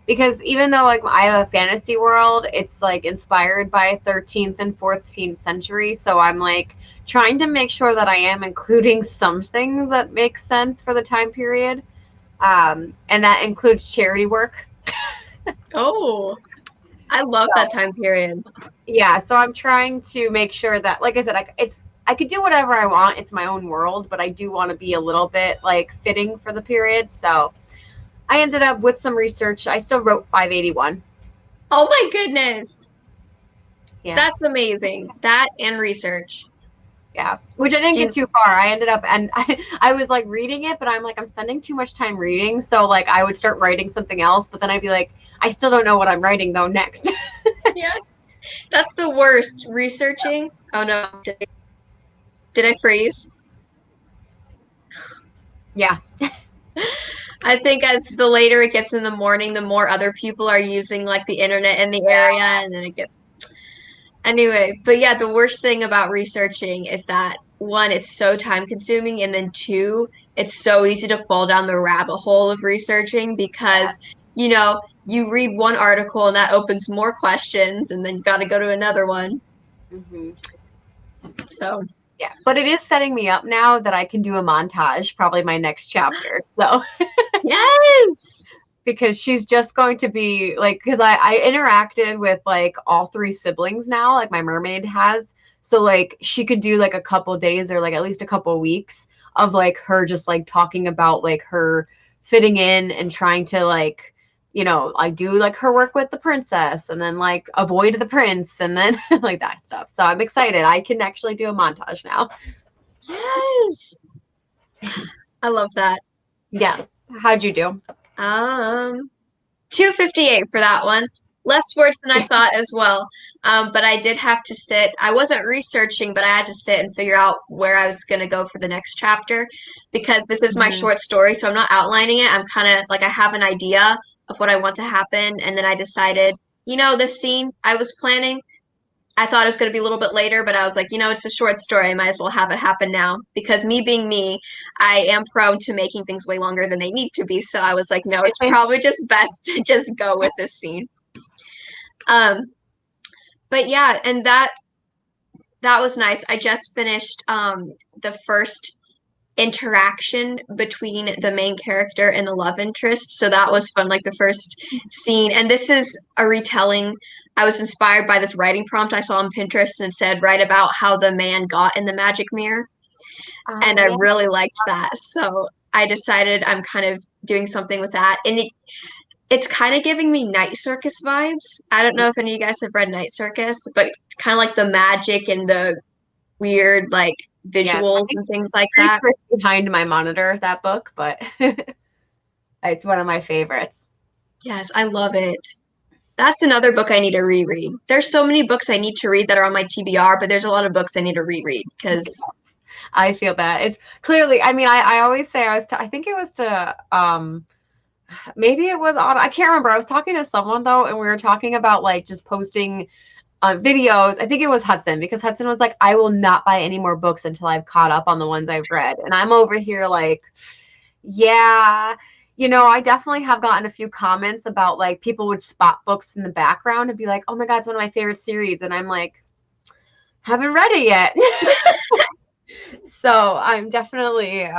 Because even though like I have a fantasy world, it's like inspired by 13th and 14th century, so I'm like trying to make sure that I am including some things that make sense for the time period. And that includes charity work. Oh, I love that time period. Yeah, so I'm trying to make sure that, like I said, I could do whatever I want. It's my own world, but I do want to be a little bit like fitting for the period. So I ended up with some research. I still wrote 581. Oh my goodness. Yeah. That's amazing. That and research. Yeah, which I didn't get too far. I ended up, and I was like reading it, but I'm like, I'm spending too much time reading. So like I would start writing something else, but then I'd be like, I still don't know what I'm writing though next. Yeah. That's the worst. Researching. Oh no. Did I freeze? Yeah. I think as the later it gets in the morning, the more other people are using like the internet in the area, and then it gets. Anyway, but yeah, the worst thing about researching is that one, it's so time consuming, and then two, it's so easy to fall down the rabbit hole of researching because, you know, you read one article and that opens more questions, and then you got to go to another one. Mm-hmm. So. Yeah, but it is setting me up now that I can do a montage, probably my next chapter. So Yes. Because she's just going to be like, because I interacted with like all three siblings now, like my mermaid has. So like she could do like a couple days or like at least a couple weeks of like her just like talking about like her fitting in and trying to like, like do like her work with the princess and then like avoid the prince and then like that stuff. So I'm excited. I can actually do a montage now. Yes. I love that. Yeah. How'd you do? 258 for that one. Less words than I thought as well. But I did have to sit. I wasn't researching, but I had to sit and figure out where I was going to go for the next chapter because this is my short story, so I'm not outlining it. I'm kind of like I have an idea of what I want to happen, and then I decided, this scene I was planning, I thought it was going to be a little bit later, but I was like, it's a short story. I might as well have it happen now because me being me, I am prone to making things way longer than they need to be. So I was like, no, it's probably just best to just go with this scene. But yeah, and that was nice. I just finished the first interaction between the main character and the love interest. So that was fun, like the first scene. And this is a retelling. I was inspired by this writing prompt I saw on Pinterest and it said, write about how the man got in the magic mirror. And I really liked that. So I decided I'm kind of doing something with that. And it's kind of giving me Night Circus vibes. I don't know if any of you guys have read Night Circus, but kind of like the magic and the weird like visuals and things like that. Behind my monitor, that book, but it's one of my favorites. Yes, I love it. That's another book I need to reread. There's so many books I need to read that are on my TBR, but there's a lot of books I need to reread because I feel that it's clearly. I mean, I always say I think it was to maybe it was on. I can't remember. I was talking to someone though, and we were talking about like just posting videos. I think it was Hudson because Hudson was like, I will not buy any more books until I've caught up on the ones I've read. And I'm over here like, yeah, I definitely have gotten a few comments about like people would spot books in the background and be like, oh my God, it's one of my favorite series. And I'm like, haven't read it yet. So I'm definitely,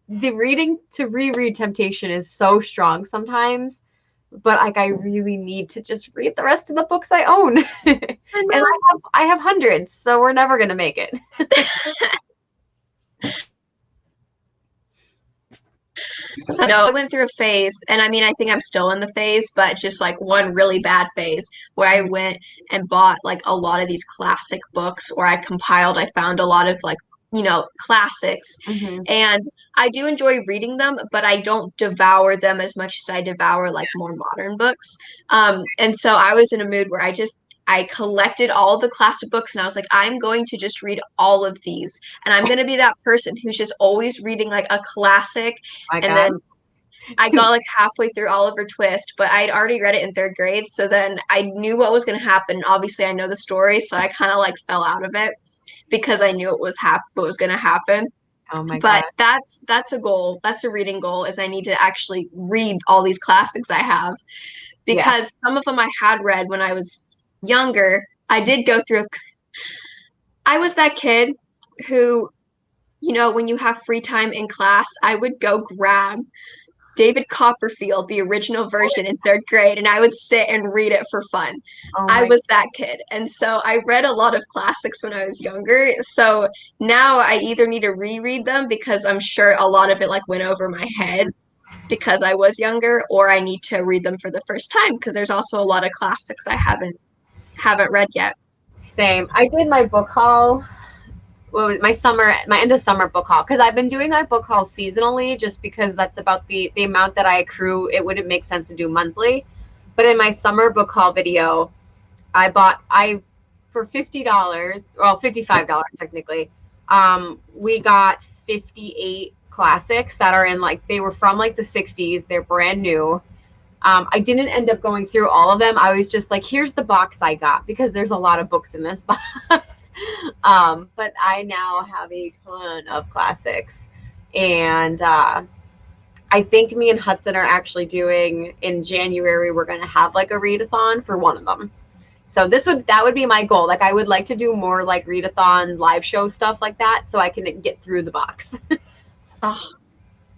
the reading to reread temptation is so strong sometimes. But like I really need to just read the rest of the books I own. And I have hundreds, so we're never gonna make it. I went through a phase, and I mean I think I'm still in the phase, but just like one really bad phase where I went and bought like a lot of these classic books or I found a lot of like classics. And I do enjoy reading them, but I don't devour them as much as I devour like more modern books. And so I was in a mood where I collected all the classic books and I was like, I'm going to just read all of these. And I'm going to be that person who's just always reading like a classic. Then I got like halfway through Oliver Twist, but I'd already read it in third grade. So then I knew what was going to happen. Obviously, I know the story. So I kind of like fell out of it because I knew what was going to happen. Oh my God. But that's a goal. That's a reading goal, is I need to actually read all these classics I have, because some of them I had read when I was younger. I did go through I was that kid who, when you have free time in class, I would go grab David Copperfield, the original version, in third grade, and I would sit and read it for fun. I was that kid. And so I read a lot of classics when I was younger. So now I either need to reread them because I'm sure a lot of it like went over my head because I was younger, or I need to read them for the first time because there's also a lot of classics I haven't read yet. Same. I did my book haul. Well, my end of summer book haul, because I've been doing my book haul seasonally just because that's about the amount that I accrue. It wouldn't make sense to do monthly. But in my summer book haul video, for $50, well, $55 technically, we got 58 classics that are in they were from the 60s. They're brand new. I didn't end up going through all of them. I was just like, here's the box I got, because there's a lot of books in this box. But I now have a ton of classics, and I think me and Hudson are actually doing, in January, we're going to have a readathon for one of them. So that would be my goal. I would like to do more readathon live show stuff like that, so I can get through the box. Oh,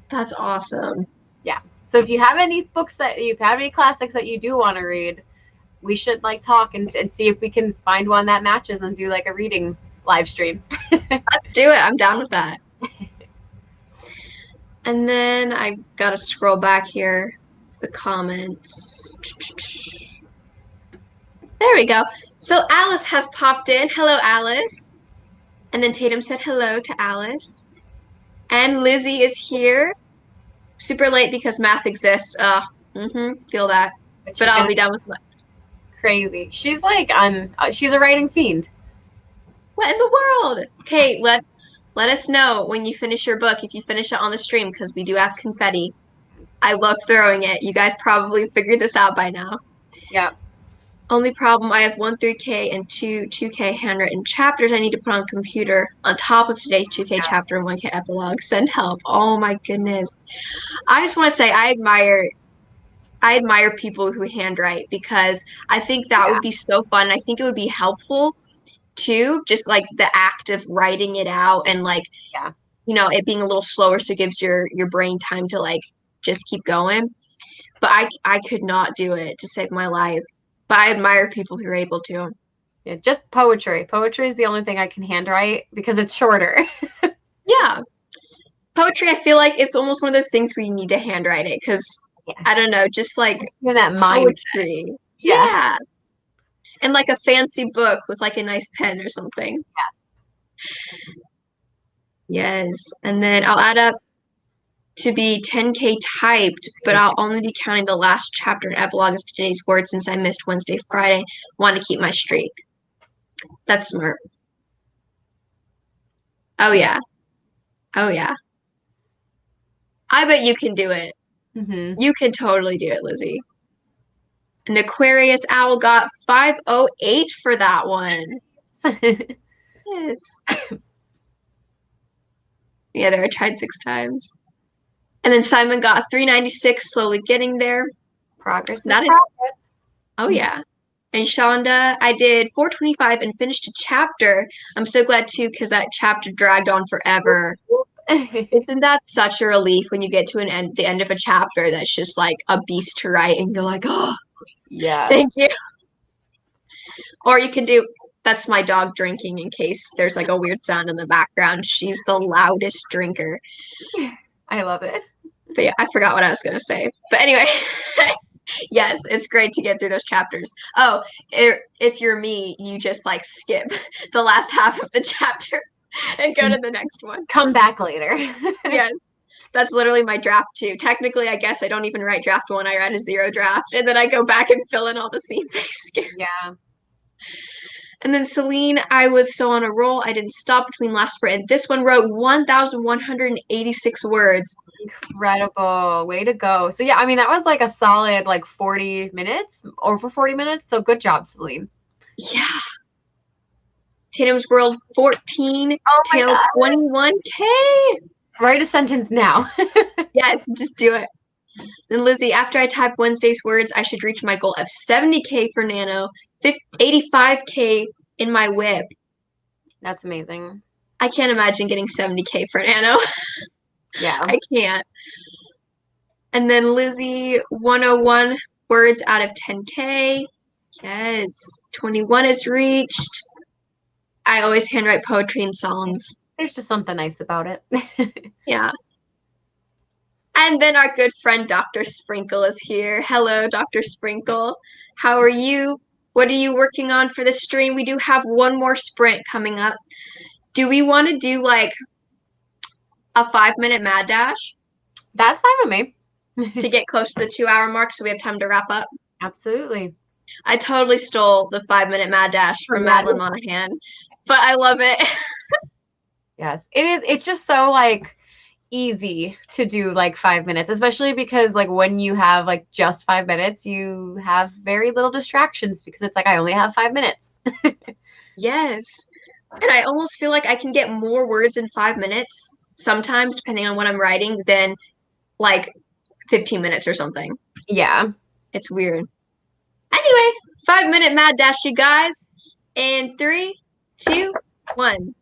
that's awesome. Yeah. So if you have any classics that you do want to read, we should talk and see if we can find one that matches and do a reading live stream. Let's do it. I'm down with that. And then I gotta scroll back here, the comments. There we go. So Alice has popped in. Hello, Alice. And then Tatum said hello to Alice. And Lizzie is here. Super late because math exists. Feel that. But I'll be done with math. Crazy. She's she's a writing fiend. What in the world? Okay, let us know when you finish your book, if you finish it on the stream, because we do have confetti. I love throwing it. You guys probably figured this out by now. Yeah. Only problem, I have 1 3K and 2K handwritten chapters I need to put on the computer on top of today's 2K chapter and 1K epilogue. Send help. Oh my goodness. I just want to say I admire people who handwrite, because I think that would be so fun. I think it would be helpful too, just the act of writing it out and it being a little slower, so it gives your brain time to just keep going. But I could not do it to save my life. But I admire people who are able to. Yeah, just poetry. Poetry is the only thing I can handwrite because it's shorter. Yeah. Poetry, I feel like it's almost one of those things where you need to handwrite it because, I don't know, just that poetry. Yeah. And a fancy book with a nice pen or something. Yeah. Yes. And then I'll add up to be 10K typed, but I'll only be counting the last chapter and epilogue as today's word since I missed Wednesday, Friday. Want to keep my streak. That's smart. Oh, yeah. Oh, yeah. I bet you can do it. Mm-hmm. You can totally do it, Lizzie. An Aquarius Owl got 508 for that one. Yes. Yeah, there I tried 6 times. And then Simon got 396, slowly getting there. Progress. Oh, yeah. And Shonda, I did 425 and finished a chapter. I'm so glad, too, because that chapter dragged on forever. Isn't that such a relief when you get to the end of a chapter that's just a beast to write, and you're like, oh, yeah, thank you. Or you can do, that's my dog drinking in case there's a weird sound in the background. She's the loudest drinker. I love it. But yeah, I forgot what I was going to say. But anyway, yes, it's great to get through those chapters. Oh, if you're me, you just skip the last half of the chapter and go to the next one. Come back later. Yes. That's literally my draft too. Technically, I guess I don't even write draft one. I write a 0 draft, and then I go back and fill in all the scenes I skipped. Yeah. And then Celine, I was so on a roll. I didn't stop between last sprint and this one, wrote 1,186 words. Incredible. Way to go. So yeah, I mean, that was like a solid like 40 minutes, over 40 minutes. So good job, Celine. Yeah. Tatum's World 14, Tail 21K. Write a sentence now. Yes, just do it. And Lizzie, after I type Wednesday's words, I should reach my goal of 70K for Nano, 85K in my whip. That's amazing. I can't imagine getting 70K for Nano. Yeah. I can't. And then Lizzie, 101 words out of 10K. Yes. 21 is reached. I always handwrite poetry and songs. There's just something nice about it. Yeah. And then our good friend Dr. Sprinkle is here. Hello, Dr. Sprinkle. How are you? What are you working on for the stream? We do have one more sprint coming up. Do we want to do like a 5-minute mad dash? That's fine with me. To get close to the 2-hour mark so we have time to wrap up? Absolutely. I totally stole the 5-minute mad dash from Madeline Monahan, but I love it. Yes, it is. It's just so like easy to do like 5 minutes, especially because like when you have like just 5 minutes, you have very little distractions because it's like I only have 5 minutes. Yes. And I almost feel like I can get more words in 5 minutes sometimes, depending on what I'm writing, than like 15 minutes or something. Yeah. It's weird. Anyway, 5-minute mad dash, you guys. In 3, 2, 1.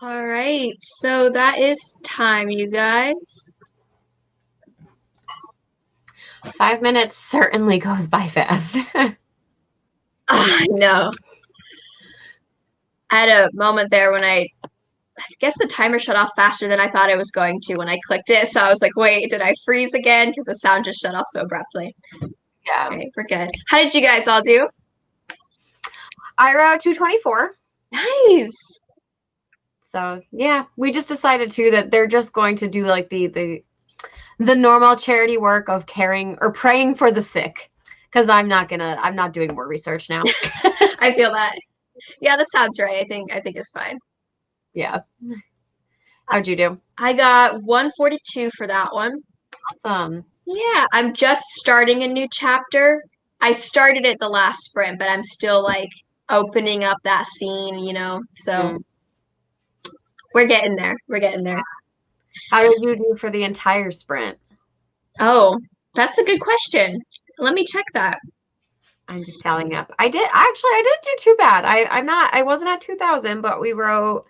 All right, so that is time, you guys. 5 minutes certainly goes by fast. I know. I had a moment there when I guess the timer shut off faster than I thought it was going to when I clicked it. So I was like, wait, did I freeze again? Because the sound just shut off so abruptly. Yeah. Okay, we're good. How did you guys all do? I wrote 224. Nice. So yeah, we just decided too that they're just going to do like the normal charity work of caring or praying for the sick. Because I'm not doing more research now. I feel that. Yeah, this sounds right. I think it's fine. Yeah. How'd you do? I got 142 for that one. Awesome. Yeah, I'm just starting a new chapter. I started it the last sprint, but I'm still like opening up that scene, you know. So we're getting there. We're getting there. How did you do for the entire sprint? Oh, that's a good question. Let me check that. I'm just tallying up. I didn't do too bad. I wasn't at 2,000, but we wrote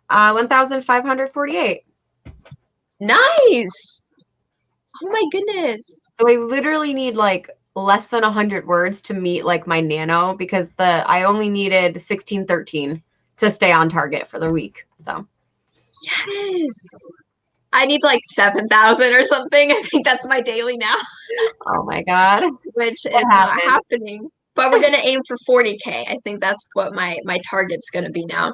1,548. Nice. Oh my goodness. So I literally need like less than 100 words to meet like my nano because I only needed 1613 to stay on target for the week. So yes. I need like 7,000 or something. I think that's my daily now. Oh my God. Which is not happening. But we're gonna aim for 40K. I think that's what my target's gonna be now.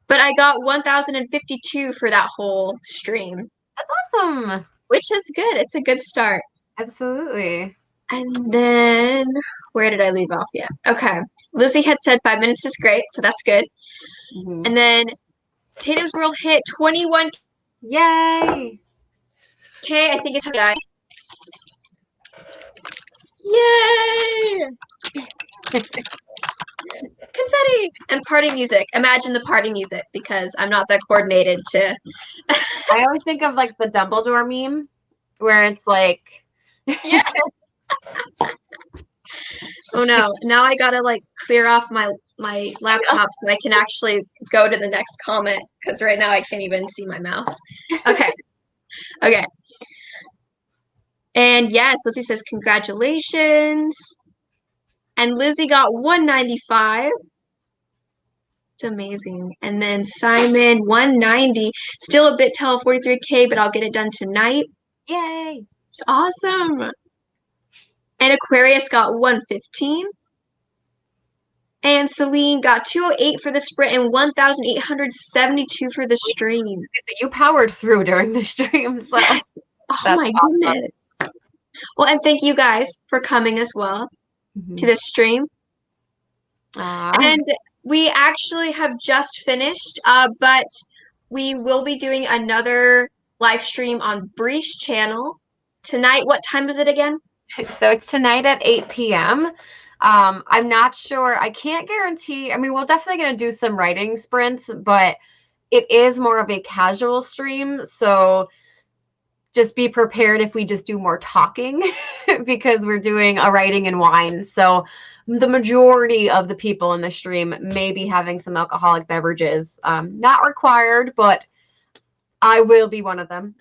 But I got 1,052 for that whole stream. That's awesome. Which is good. It's a good start. Absolutely. And then where did I leave off yet? Okay. Lizzie had said 5 minutes is great, so that's good. And then Tatum's World hit 21. Yay! Okay, I think it's guy. Yay! Confetti and party music. Imagine the party music because I'm not that coordinated to. I always think of like the Dumbledore meme where it's like. Yes. Oh no! Now I gotta like clear off my laptop so I can actually go to the next comment because right now I can't even see my mouse. Okay. Okay. And yes, Lizzie says congratulations. And Lizzie got 195. It's amazing. And then Simon 190. Still a bit till 43K, but I'll get it done tonight. Yay! It's awesome. And Aquarius got 115. And Celine got 208 for the sprint and 1,872 for the stream. You powered through during the stream. So yes. Oh my goodness. Well, and thank you guys for coming as well to this stream. And we actually have just finished, but we will be doing another live stream on Bree's channel tonight. What time is it again? So it's tonight at 8 p.m. I'm not sure. I can't guarantee. I mean, we're definitely going to do some writing sprints, but it is more of a casual stream. So just be prepared if we just do more talking because we're doing a writing and wine. So the majority of the people in the stream may be having some alcoholic beverages. Not required, but I will be one of them.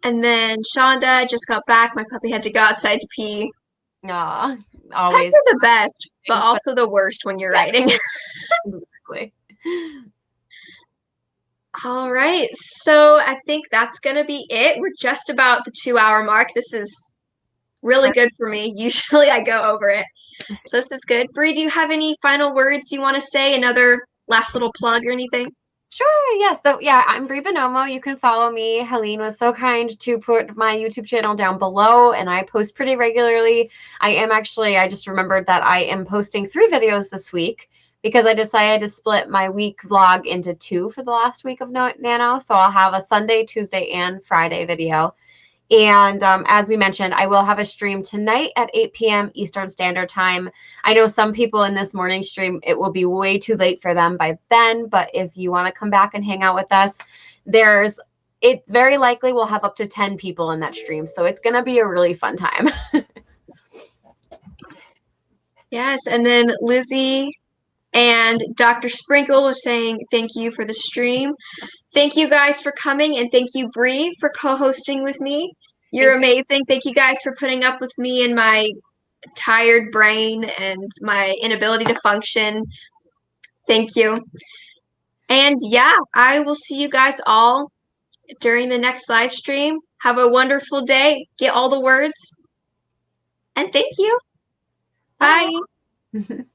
And then Shonda just got back. My puppy had to go outside to pee. Aw, always. Pets are the best, but also the worst when you're writing. Exactly. All right. So I think that's going to be it. We're just about the 2-hour mark. This is really good for me. Usually I go over it. So this is good. Bree, do you have any final words you want to say? Another last little plug or anything? Sure, yeah. So yeah, I'm Bree Buonomo. You can follow me. Helene was so kind to put my YouTube channel down below, and I post pretty regularly. I just remembered that I am posting 3 videos this week because I decided to split my week vlog into 2 for the last week of Nano. So I'll have a Sunday, Tuesday, and Friday video. And as we mentioned, I will have a stream tonight at 8 p.m. Eastern Standard Time. I know some people in this morning stream, it will be way too late for them by then. But if you want to come back and hang out with us, it very likely will have up to 10 people in that stream. So it's going to be a really fun time. Yes. And then Lizzie And Dr. Sprinkle was saying thank you for the stream. Thank you guys for coming, and thank you, Bree, for co-hosting with me. You're amazing. Thank you guys for putting up with me and my tired brain and my inability to function. Thank you. And yeah, I will see you guys all during the next live stream. Have a wonderful day. Get all the words. And thank you. Bye.